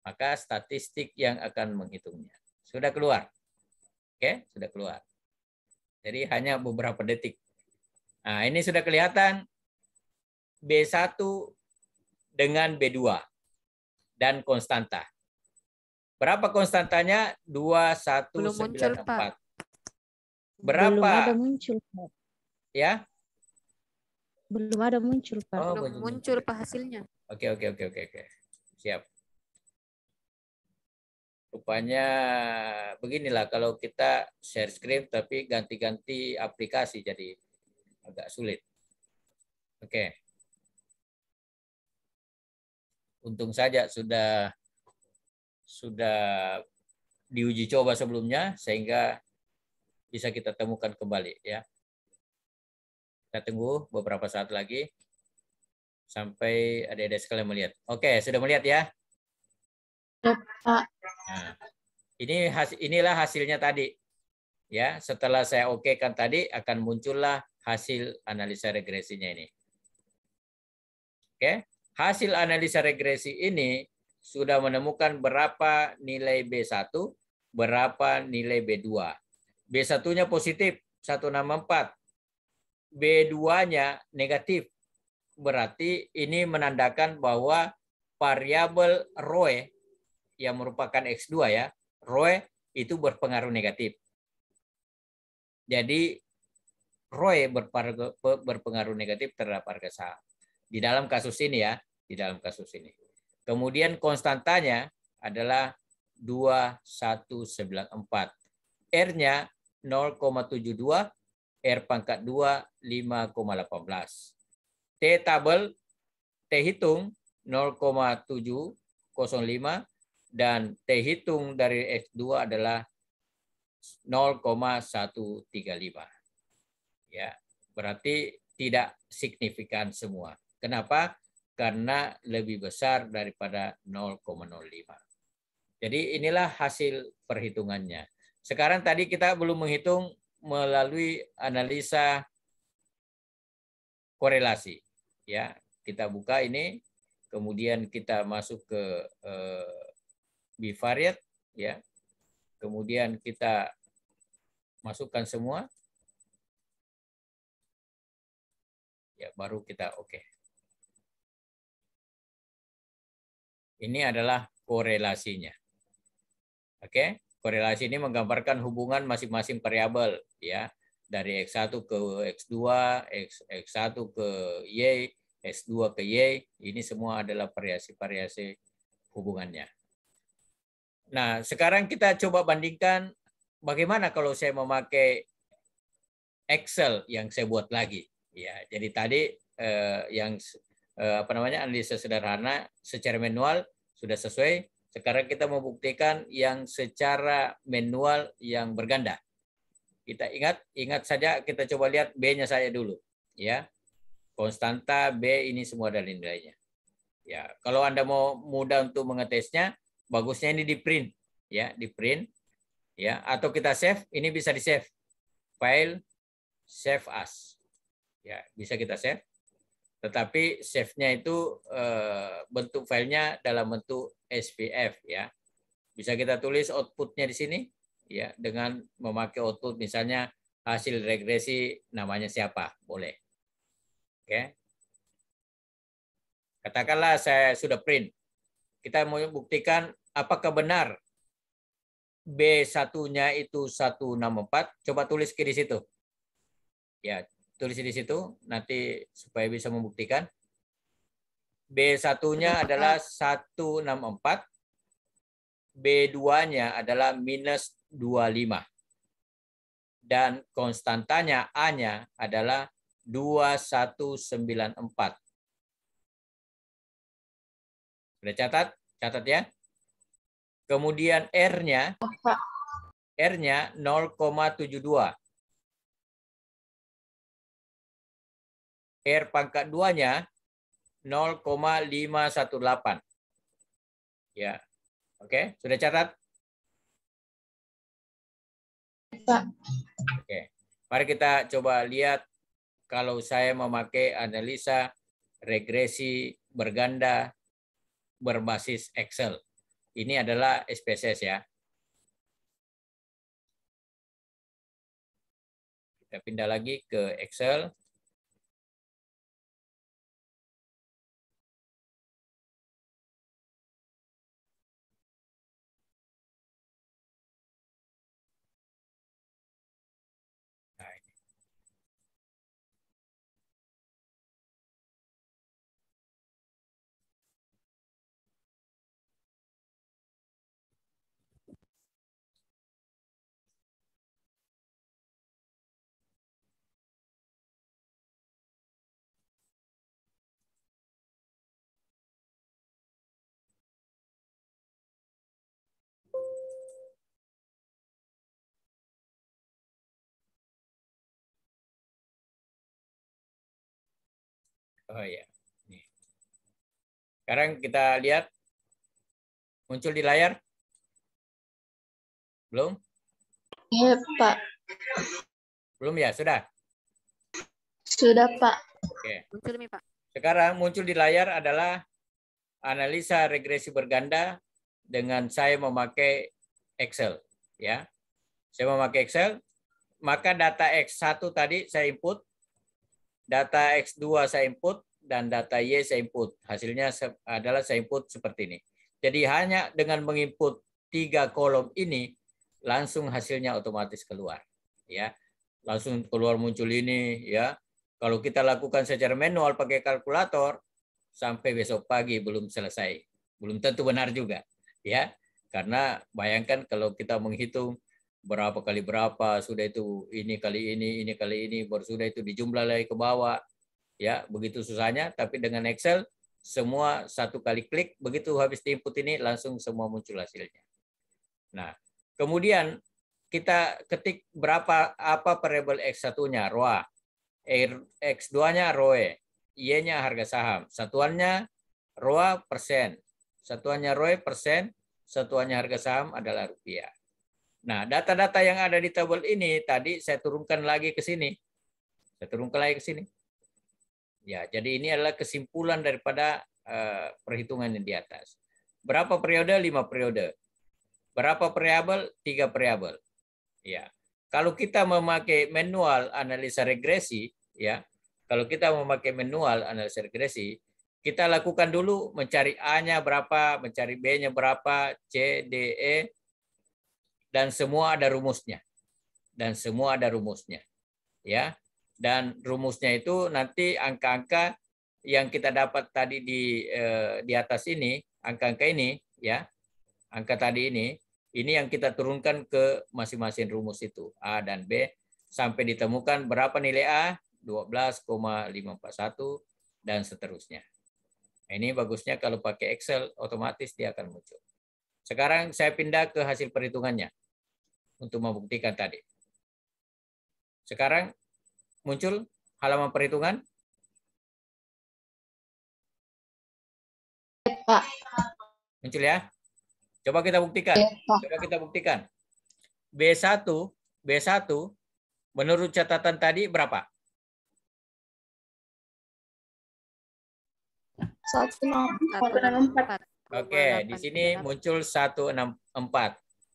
Maka statistik yang akan menghitungnya. Sudah keluar. Oke, sudah keluar. Jadi hanya beberapa detik. Nah, ini sudah kelihatan B1 dengan B2 dan konstanta. Berapa konstantanya? 2194. Belum muncul, Pak. Berapa? Belum ada muncul, Pak. Ya? Belum ada muncul, Pak. Oh, Belum muncul, Pak, hasilnya. Oke. Siap. Rupanya beginilah kalau kita share screen tapi ganti-ganti aplikasi jadi agak sulit. Oke. Untung saja sudah diuji coba sebelumnya sehingga bisa kita temukan kembali ya. Kita tunggu beberapa saat lagi sampai adik-adik sekalian melihat. Oke, sudah melihat ya? Pak. Nah, inilah hasilnya tadi. Ya, setelah saya okekan tadi akan muncullah hasil analisa regresinya ini. Oke, hasil analisa regresi ini sudah menemukan berapa nilai B1, berapa nilai B2. B1-nya positif 164. B2-nya negatif. Berarti ini menandakan bahwa variabel ROE yang merupakan X2 ya, ROE itu berpengaruh negatif. Jadi ROE berpengaruh negatif terhadap harga saham. Di dalam kasus ini ya, di dalam kasus ini. Kemudian konstantanya adalah 2194. R-nya 0,72, R pangkat 2 5,18. T tabel, T hitung 0,705 dan T hitung dari X2 adalah 0,135. Ya, berarti tidak signifikan semua. Kenapa? Karena lebih besar daripada 0,05. Jadi inilah hasil perhitungannya. Sekarang tadi kita belum menghitung melalui analisa korelasi. Ya, kita buka ini, kemudian kita masuk ke bivariate, ya. Kemudian kita masukkan semua. Ya, baru kita oke. Ini adalah korelasinya. Oke, korelasi ini menggambarkan hubungan masing-masing variabel ya, dari X1 ke X2, X1 ke Y, S2 ke Y, ini semua adalah variasi-variasi hubungannya. Nah, sekarang kita coba bandingkan bagaimana kalau saya memakai Excel yang saya buat lagi. Ya, jadi tadi yang analisa sederhana secara manual sudah sesuai. Sekarang kita membuktikan yang secara manual yang berganda. Kita ingat saja, kita coba lihat B-nya saya dulu, ya. Konstanta B ini semua ada nilainya. Ya, kalau Anda mau mudah untuk mengetesnya, bagusnya ini di print, ya, di print, ya, atau kita save. Ini bisa di save, file, save as, ya, bisa kita save. Tetapi save-nya itu bentuk filenya dalam bentuk SVF, ya. Bisa kita tulis outputnya di sini ya dengan memakai output misalnya hasil regresi namanya siapa, boleh. Oke. Katakanlah saya sudah print. Kita mau buktikan apakah benar B1-nya itu 164. Coba tulis di situ. Ya, tulis di situ nanti supaya bisa membuktikan. B1-nya adalah 164. B2-nya adalah minus 25. Dan konstantanya A-nya adalah 2194. Sudah catat? Catat ya. Kemudian R-nya 0,72. R pangkat 2-nya 0,518. Ya. Oke, sudah catat? Pak. Oke. Mari kita coba lihat kalau saya memakai analisa regresi berganda berbasis Excel. Ini adalah SPSS ya. Kita pindah lagi ke Excel. Nah, ini. Oh ya. Nih. Sekarang kita lihat muncul di layar. Belum? Iya, Pak. Belum ya? Sudah? Sudah, Pak. Oke. Muncul nih, Pak. Sekarang muncul di layar adalah analisa regresi berganda dengan saya memakai Excel. Ya, saya memakai Excel. Maka data X1 tadi saya input, data X2 saya input, dan data Y saya input. Hasilnya adalah saya input seperti ini. Jadi hanya dengan menginput 3 kolom ini, langsung hasilnya otomatis keluar. Ya, langsung keluar muncul ini. Ya, kalau kita lakukan secara manual pakai kalkulator, sampai besok pagi belum selesai. Belum tentu benar juga. Ya, karena bayangkan kalau kita menghitung berapa kali berapa, sudah itu ini kali ini kali ini, baru sudah itu dijumlah lagi ke bawah. Ya, begitu susahnya, tapi dengan Excel semua satu kali klik, begitu habis diinput ini langsung semua muncul hasilnya. Nah, kemudian kita ketik apa variabel X1-nya, ROA, X2-nya ROE, Y-nya harga saham, satuannya ROA persen, satuannya ROE persen, satuannya harga saham adalah rupiah. Nah, data-data yang ada di tabel ini tadi saya turunkan lagi ke sini. Saya turunkan lagi ke sini. Ya, jadi ini adalah kesimpulan daripada perhitungan yang di atas. Berapa periode? 5 periode. Berapa variabel? 3 variabel. Ya. Kalau kita memakai manual analisa regresi, ya. Kalau kita memakai manual analisa regresi, kita lakukan dulu mencari A-nya berapa, mencari B-nya berapa, C, D, E, dan semua ada rumusnya. Dan semua ada rumusnya. Ya. Dan rumusnya itu nanti angka-angka yang kita dapat tadi di atas ini, angka-angka ini, ya, angka tadi ini yang kita turunkan ke masing-masing rumus itu, A dan B, sampai ditemukan berapa nilai A, 12,541, dan seterusnya. Ini bagusnya kalau pakai Excel, otomatis dia akan muncul. Sekarang saya pindah ke hasil perhitungannya untuk membuktikan tadi. Sekarang muncul halaman perhitungan. Pak. Muncul ya. Coba kita buktikan. Coba kita buktikan. B1 menurut catatan tadi berapa? 164. Oke, di sini muncul 164.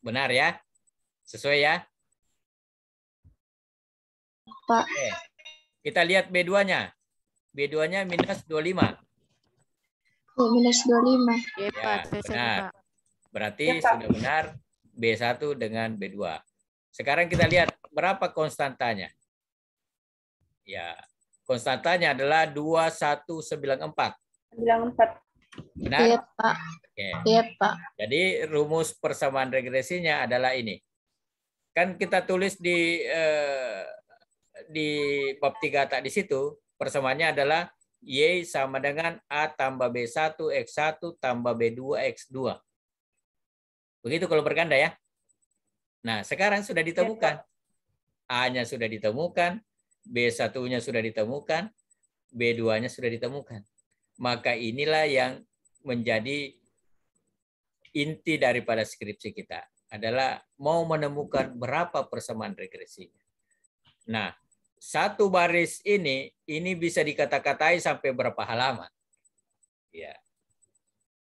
Benar ya? Sesuai ya? Pak. Oke. Kita lihat B2-nya. B2-nya minus 25. Minus 25. Ya, Ya, Pak. Saya benar. Pak. Berarti sudah benar B1 dengan B2. Sekarang kita lihat berapa konstantanya. Ya, konstantanya adalah 2194. 94. Benar? Iya, Pak. Oke. Iya, Pak. Jadi rumus persamaan regresinya adalah ini. Kan kita tulis di bab 3 tak di situ, persamaannya adalah Y sama dengan A tambah B1 X1 tambah B2 X2. Begitu kalau berganda ya. Nah, sekarang sudah ditemukan. A-nya sudah ditemukan, B1-nya sudah ditemukan, B2-nya sudah ditemukan. Maka inilah yang menjadi inti daripada skripsi kita. Adalah mau menemukan berapa persamaan regresinya. Nah, satu baris ini bisa dikata-katai sampai berapa halaman. Ya.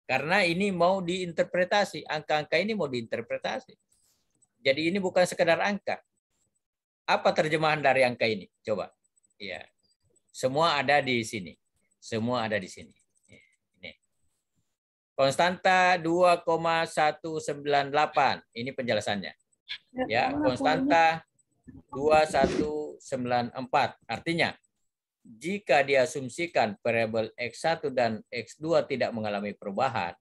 Karena ini mau diinterpretasi, angka-angka ini mau diinterpretasi. Jadi ini bukan sekedar angka. Apa terjemahan dari angka ini? Coba. Ya. Semua ada di sini. Semua ada di sini. Ini. Konstanta 2,198. Ini penjelasannya. Ya, konstanta 2194. Artinya, jika diasumsikan variabel X1 dan X2 tidak mengalami perubahan,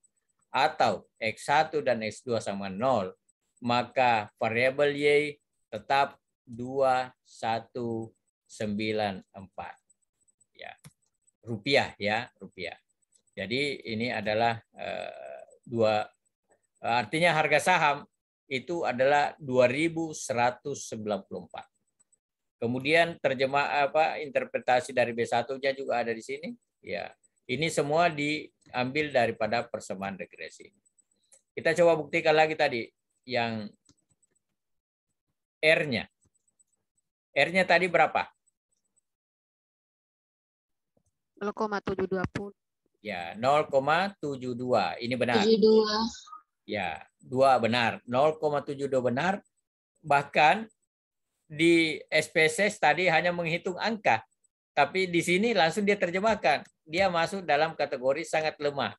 atau X1 dan X2 sama 0, maka variabel Y tetap 2194. Ya. Rupiah ya, rupiah. Jadi ini adalah artinya harga saham itu adalah 2194. Kemudian interpretasi dari B1-nya juga ada di sini. Ya. Ini semua diambil daripada persamaan regresi. Kita coba buktikan lagi tadi yang R-nya. R-nya tadi berapa? 0,720. Ya, 0,72. Ini benar. 72. Ya, 2 benar. 0,72 benar. Bahkan di SPSS tadi hanya menghitung angka. Tapi di sini langsung dia terjemahkan. Dia masuk dalam kategori sangat lemah.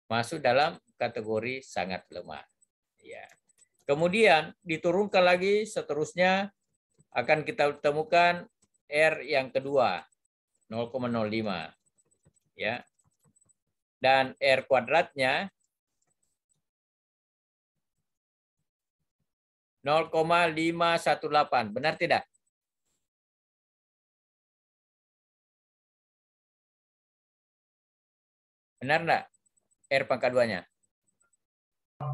Masuk dalam kategori sangat lemah. Ya. Kemudian diturunkan lagi, seterusnya akan kita temukan R yang kedua. 0,05. Ya. Dan R kuadratnya 0,518. Benar tidak? Benar enggak? R pangkat 2-nya.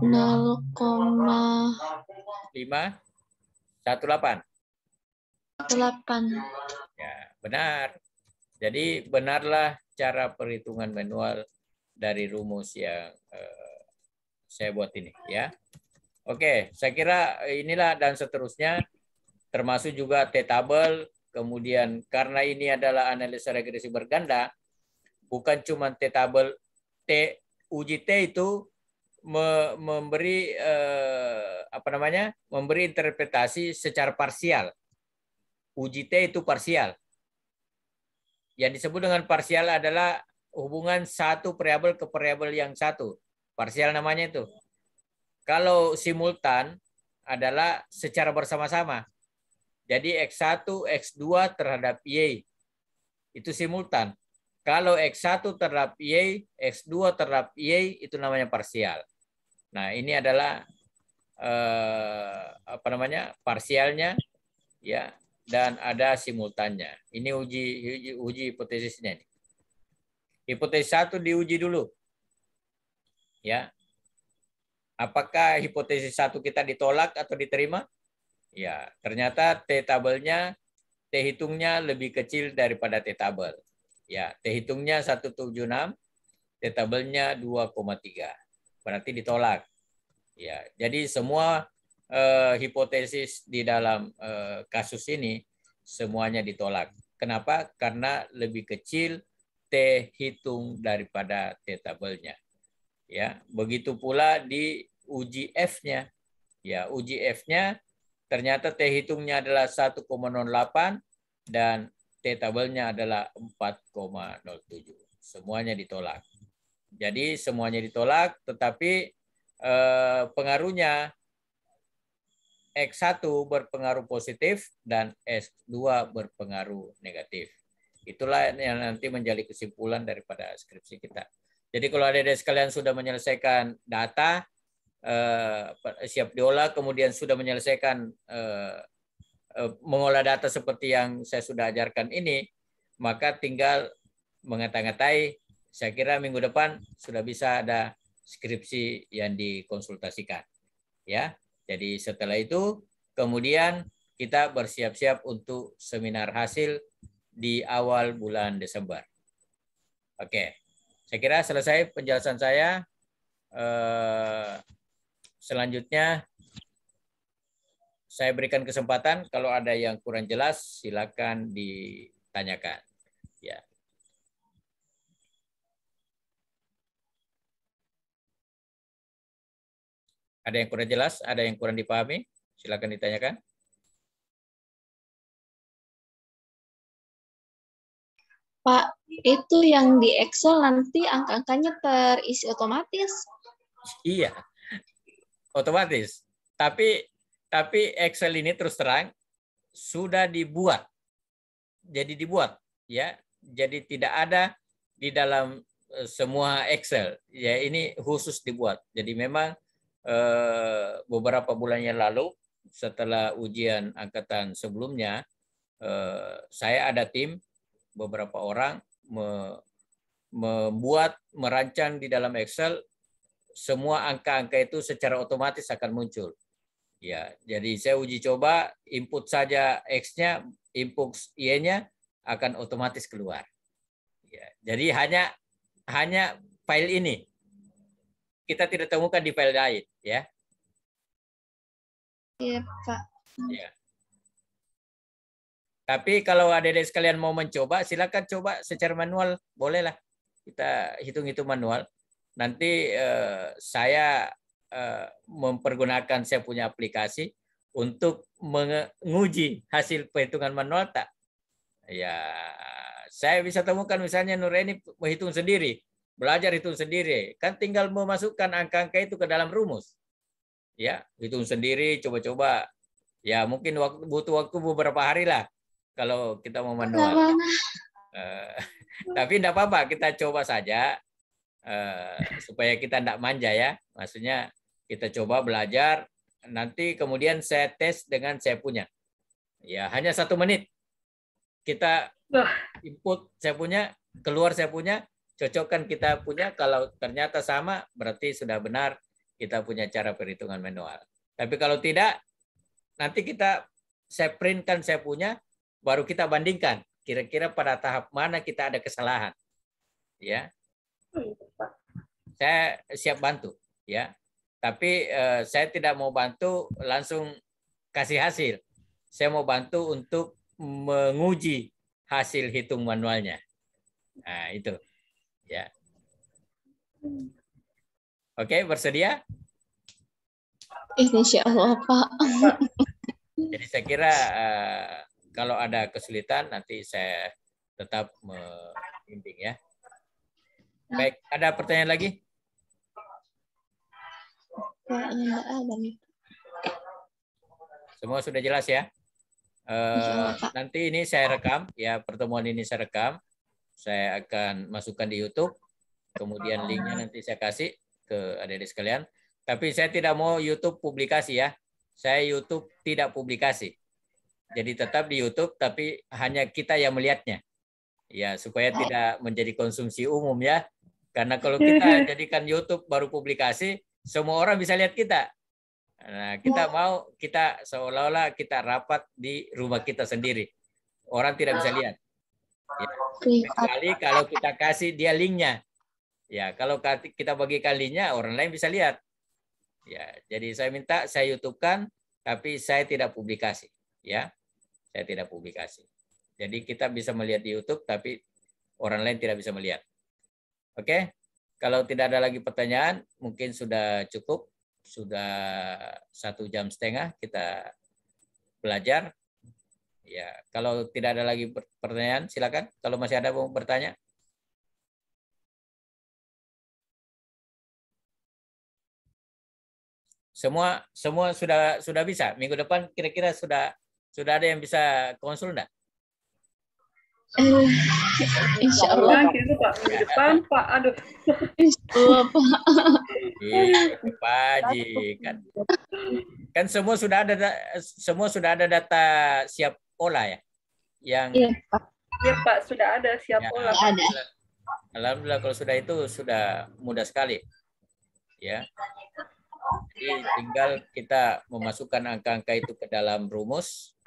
0,518. 518. Ya, benar. Jadi benarlah cara perhitungan manual dari rumus yang saya buat ini ya. Oke, saya kira inilah dan seterusnya termasuk juga T-tabel. Kemudian karena ini adalah analisa regresi berganda, bukan cuma T-tabel, uji T itu memberi memberi interpretasi secara parsial. Uji T itu parsial. Yang disebut dengan parsial adalah hubungan satu variabel ke variabel yang satu. Parsial namanya itu. Kalau simultan adalah secara bersama-sama. Jadi X1, X2 terhadap Y. Itu simultan. Kalau X1 terhadap Y, X2 terhadap Y, itu namanya parsial. Nah, ini adalah parsialnya ya, dan ada simultannya. Ini uji hipotesisnya ini. Hipotesis 1 diuji dulu. Ya. Apakah hipotesis 1 kita ditolak atau diterima? Ya, ternyata T-tabelnya, T-hitungnya lebih kecil daripada T-tabel. Ya, T-hitungnya 176, T-tabelnya 2,3. Berarti ditolak. Ya, jadi semua hipotesis di dalam kasus ini semuanya ditolak. Kenapa? Karena lebih kecil T hitung daripada T tabelnya. Ya, begitu pula di uji F-nya. Ya, uji F-nya ternyata T hitungnya adalah 1,08 dan T tabelnya adalah 4,07. Semuanya ditolak. Jadi semuanya ditolak, tetapi pengaruhnya X1 berpengaruh positif dan X2 berpengaruh negatif. Itulah yang nanti menjadi kesimpulan daripada skripsi kita. Jadi kalau adik-adik sekalian sudah menyelesaikan data, siap diolah, kemudian sudah menyelesaikan mengolah data seperti yang saya sudah ajarkan ini, maka tinggal mengata-ngatai. Saya kira minggu depan sudah bisa ada skripsi yang dikonsultasikan. Ya, jadi setelah itu kemudian kita bersiap-siap untuk seminar hasil di awal bulan Desember. Oke, saya kira selesai penjelasan saya. Selanjutnya saya berikan kesempatan kalau ada yang kurang jelas silakan ditanyakan. Ya. Ada yang kurang jelas, ada yang kurang dipahami, silakan ditanyakan. Pak, itu yang di Excel nanti angka-angkanya terisi otomatis. Iya, otomatis. Tapi Excel ini terus terang sudah dibuat. Jadi dibuat, ya. Jadi tidak ada di dalam semua Excel. Ya, ini khusus dibuat. Jadi memang beberapa bulan yang lalu setelah ujian angkatan sebelumnya, saya ada tim beberapa orang merancang di dalam Excel semua angka-angka itu secara otomatis akan muncul. Ya, jadi saya uji coba input saja X-nya, input Y-nya akan otomatis keluar. Ya, jadi hanya file ini kita tidak temukan di file lain, ya. Iya, Pak. Ya. Tapi kalau adik-adik sekalian mau mencoba, silakan coba secara manual, bolehlah kita hitung-hitung manual. Nanti saya mempergunakan saya punya aplikasi untuk menguji hasil perhitungan manual tak. Ya, saya bisa temukan misalnya Nureni menghitung sendiri, belajar hitung sendiri, kan tinggal memasukkan angka-angka itu ke dalam rumus. Ya, hitung sendiri, coba-coba. Ya, mungkin butuh waktu beberapa hari lah kalau kita mau manual. Tapi tidak apa-apa, kita coba saja supaya kita tidak manja ya. Maksudnya kita coba belajar, nanti kemudian saya tes dengan saya punya. Ya, hanya 1 menit. Kita input saya punya, keluar saya punya, cocokkan kita punya. Kalau ternyata sama, berarti sudah benar kita punya cara perhitungan manual. Tapi kalau tidak, nanti saya printkan saya punya, baru kita bandingkan kira-kira pada tahap mana kita ada kesalahan. Ya. Saya siap bantu, ya. Tapi saya tidak mau bantu langsung kasih hasil. Saya mau bantu untuk menguji hasil hitung manualnya. Nah, itu. Ya. Oke, bersedia? Insya Allah, Pak. Jadi saya kira kalau ada kesulitan nanti saya tetap membimbing ya. Baik, ada pertanyaan lagi? Kayaknya enggak ada nih. Semua sudah jelas ya? Nanti ini saya rekam ya, pertemuan ini saya rekam. Saya akan masukkan di YouTube. Kemudian linknya nanti saya kasih ke adik-adik sekalian. Tapi saya tidak mau YouTube publikasi ya. Saya YouTube tidak publikasi. Jadi tetap di YouTube, tapi hanya kita yang melihatnya. Ya, supaya tidak menjadi konsumsi umum ya. Karena kalau kita jadikan YouTube baru publikasi, semua orang bisa lihat kita. Nah, kita mau kita seolah-olah kita rapat di rumah kita sendiri. Orang tidak bisa lihat. Ya, kecuali kalau kita kasih dia linknya. Ya, kalau kita bagikan linknya, orang lain bisa lihat. Ya, jadi saya minta saya YouTube-kan, tapi saya tidak publikasi. Ya, saya tidak publikasi. Jadi kita bisa melihat di YouTube, tapi orang lain tidak bisa melihat. Oke, kalau tidak ada lagi pertanyaan, mungkin sudah cukup. sudah 1,5 jam kita belajar. Ya, kalau tidak ada lagi pertanyaan, silakan. Kalau masih ada mau bertanya. Semua sudah bisa. Minggu depan kira-kira sudah ada yang bisa konsul enggak? Insya Allah. Gitu, Pak. Minggu depan, Pak. Aduh. Insya Allah, Pak. Pak Haji kan semua sudah ada data siap olah ya. Yang Iya, Pak. Iya, Pak. Sudah ada siap ya, olah. Ada. Alhamdulillah kalau sudah itu sudah mudah sekali. Ya. Jadi tinggal kita memasukkan angka-angka itu ke dalam rumus.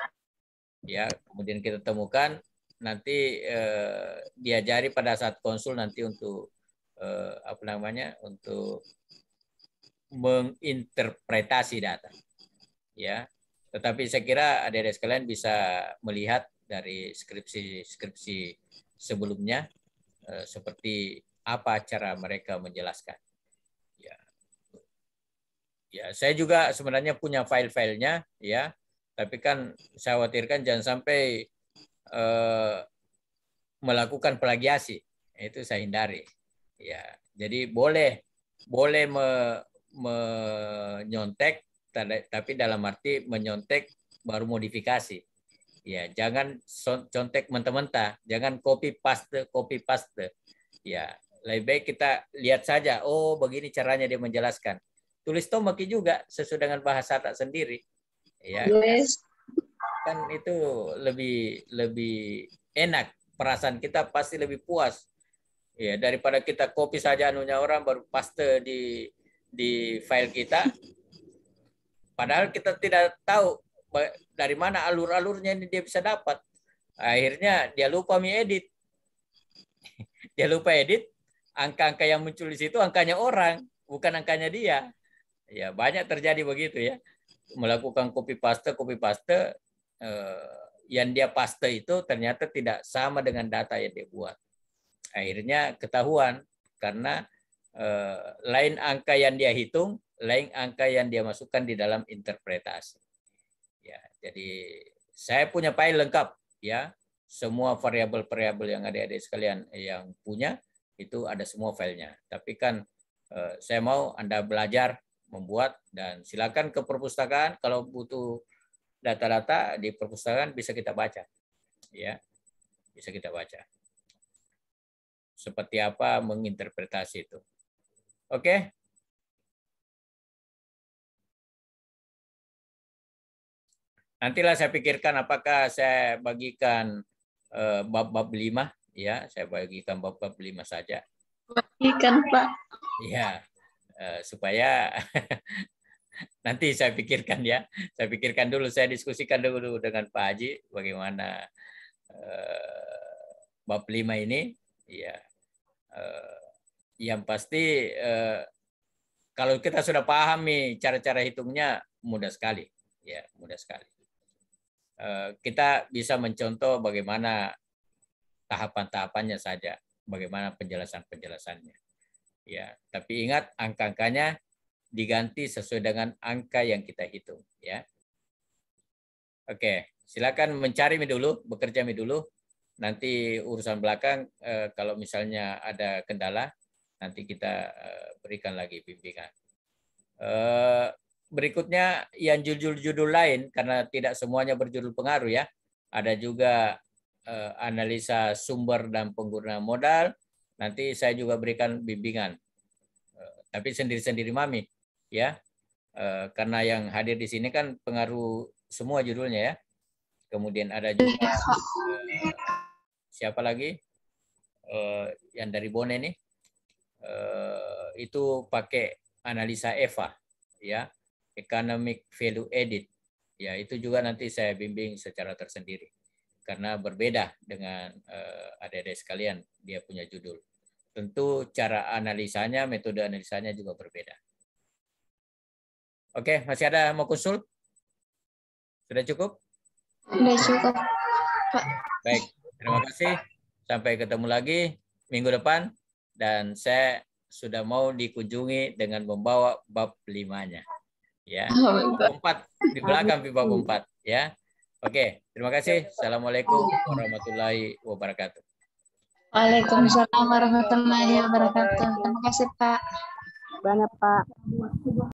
Ya, kemudian kita temukan, nanti diajari pada saat konsul nanti untuk untuk menginterpretasi data. Ya. Tetapi saya kira adik-adik sekalian bisa melihat dari skripsi sebelumnya seperti apa cara mereka menjelaskan. Ya. Ya, saya juga sebenarnya punya file-filenya ya. Tapi kan saya khawatirkan jangan sampai melakukan plagiasi. Itu saya hindari. Ya, jadi boleh menyontek, tapi dalam arti menyontek baru modifikasi. Ya, jangan contek mentah-mentah, jangan copy paste. Ya, lebih baik kita lihat saja, oh begini caranya dia menjelaskan. Tulis tomaki juga sesuai dengan bahasa tak sendiri. Ya, Yes. kan itu lebih enak, perasaan kita pasti lebih puas. Ya, daripada kita copy saja anunya orang baru paste di file kita. Padahal kita tidak tahu dari mana alur-alurnya ini dia bisa dapat. Akhirnya dia lupa edit. Dia lupa edit, angka-angka yang muncul di situ angkanya orang, bukan angkanya dia. Ya, banyak terjadi begitu ya. Melakukan copy paste yang dia paste itu ternyata tidak sama dengan data yang dia buat. Akhirnya ketahuan karena lain angka yang dia hitung, lain angka yang dia masukkan di dalam interpretasi. Ya, jadi saya punya file lengkap ya. Semua variabel-variabel yang adik-adik sekalian yang punya itu ada semua filenya. Tapi kan saya mau Anda belajar membuat, dan silakan ke perpustakaan kalau butuh data-data di perpustakaan bisa kita baca. Ya. Bisa kita baca. Seperti apa menginterpretasi itu. Oke? Nantilah saya pikirkan apakah saya bagikan bab-bab 5 ya, saya bagikan bab-bab 5 saja. Bagikan, Pak. Ya. Supaya nanti saya pikirkan ya. Saya pikirkan dulu, saya diskusikan dulu dengan Pak Haji bagaimana bab 5 ini ya. Yang pasti kalau kita sudah pahami cara-cara hitungnya mudah sekali ya, mudah sekali. Kita bisa mencontoh bagaimana tahapan-tahapannya saja, bagaimana penjelasan-penjelasannya. Ya, tapi ingat angka-angkanya diganti sesuai dengan angka yang kita hitung ya. Oke, silakan mencari dulu, bekerja dulu. Nanti urusan belakang kalau misalnya ada kendala nanti kita berikan lagi bimbingan. Berikutnya yang judul-judul lain karena tidak semuanya berjudul pengaruh ya. Ada juga analisa sumber dan penggunaan modal. Nanti saya juga berikan bimbingan, tapi sendiri-sendiri Mami, ya, karena yang hadir di sini kan pengaruh semua judulnya ya. Kemudian ada juga siapa lagi yang dari Bone nih, itu pakai analisa EVA, ya, Economic Value Added, ya itu juga nanti saya bimbing secara tersendiri karena berbeda dengan adik-adik sekalian, dia punya judul. Tentu cara analisanya, metode analisanya juga berbeda. Oke, masih ada mau konsul? Sudah cukup? Sudah cukup, Pak. Baik, terima kasih. Sampai ketemu lagi minggu depan. Dan saya sudah mau dikunjungi dengan membawa bab 5-nya. Ya. Oh, Bab 4 di belakang bab 4 ya. Oke, terima kasih. Assalamualaikum warahmatullahi wabarakatuh. Waalaikumsalam warahmatullahi wabarakatuh. Terima kasih, Pak. Banyak Pak.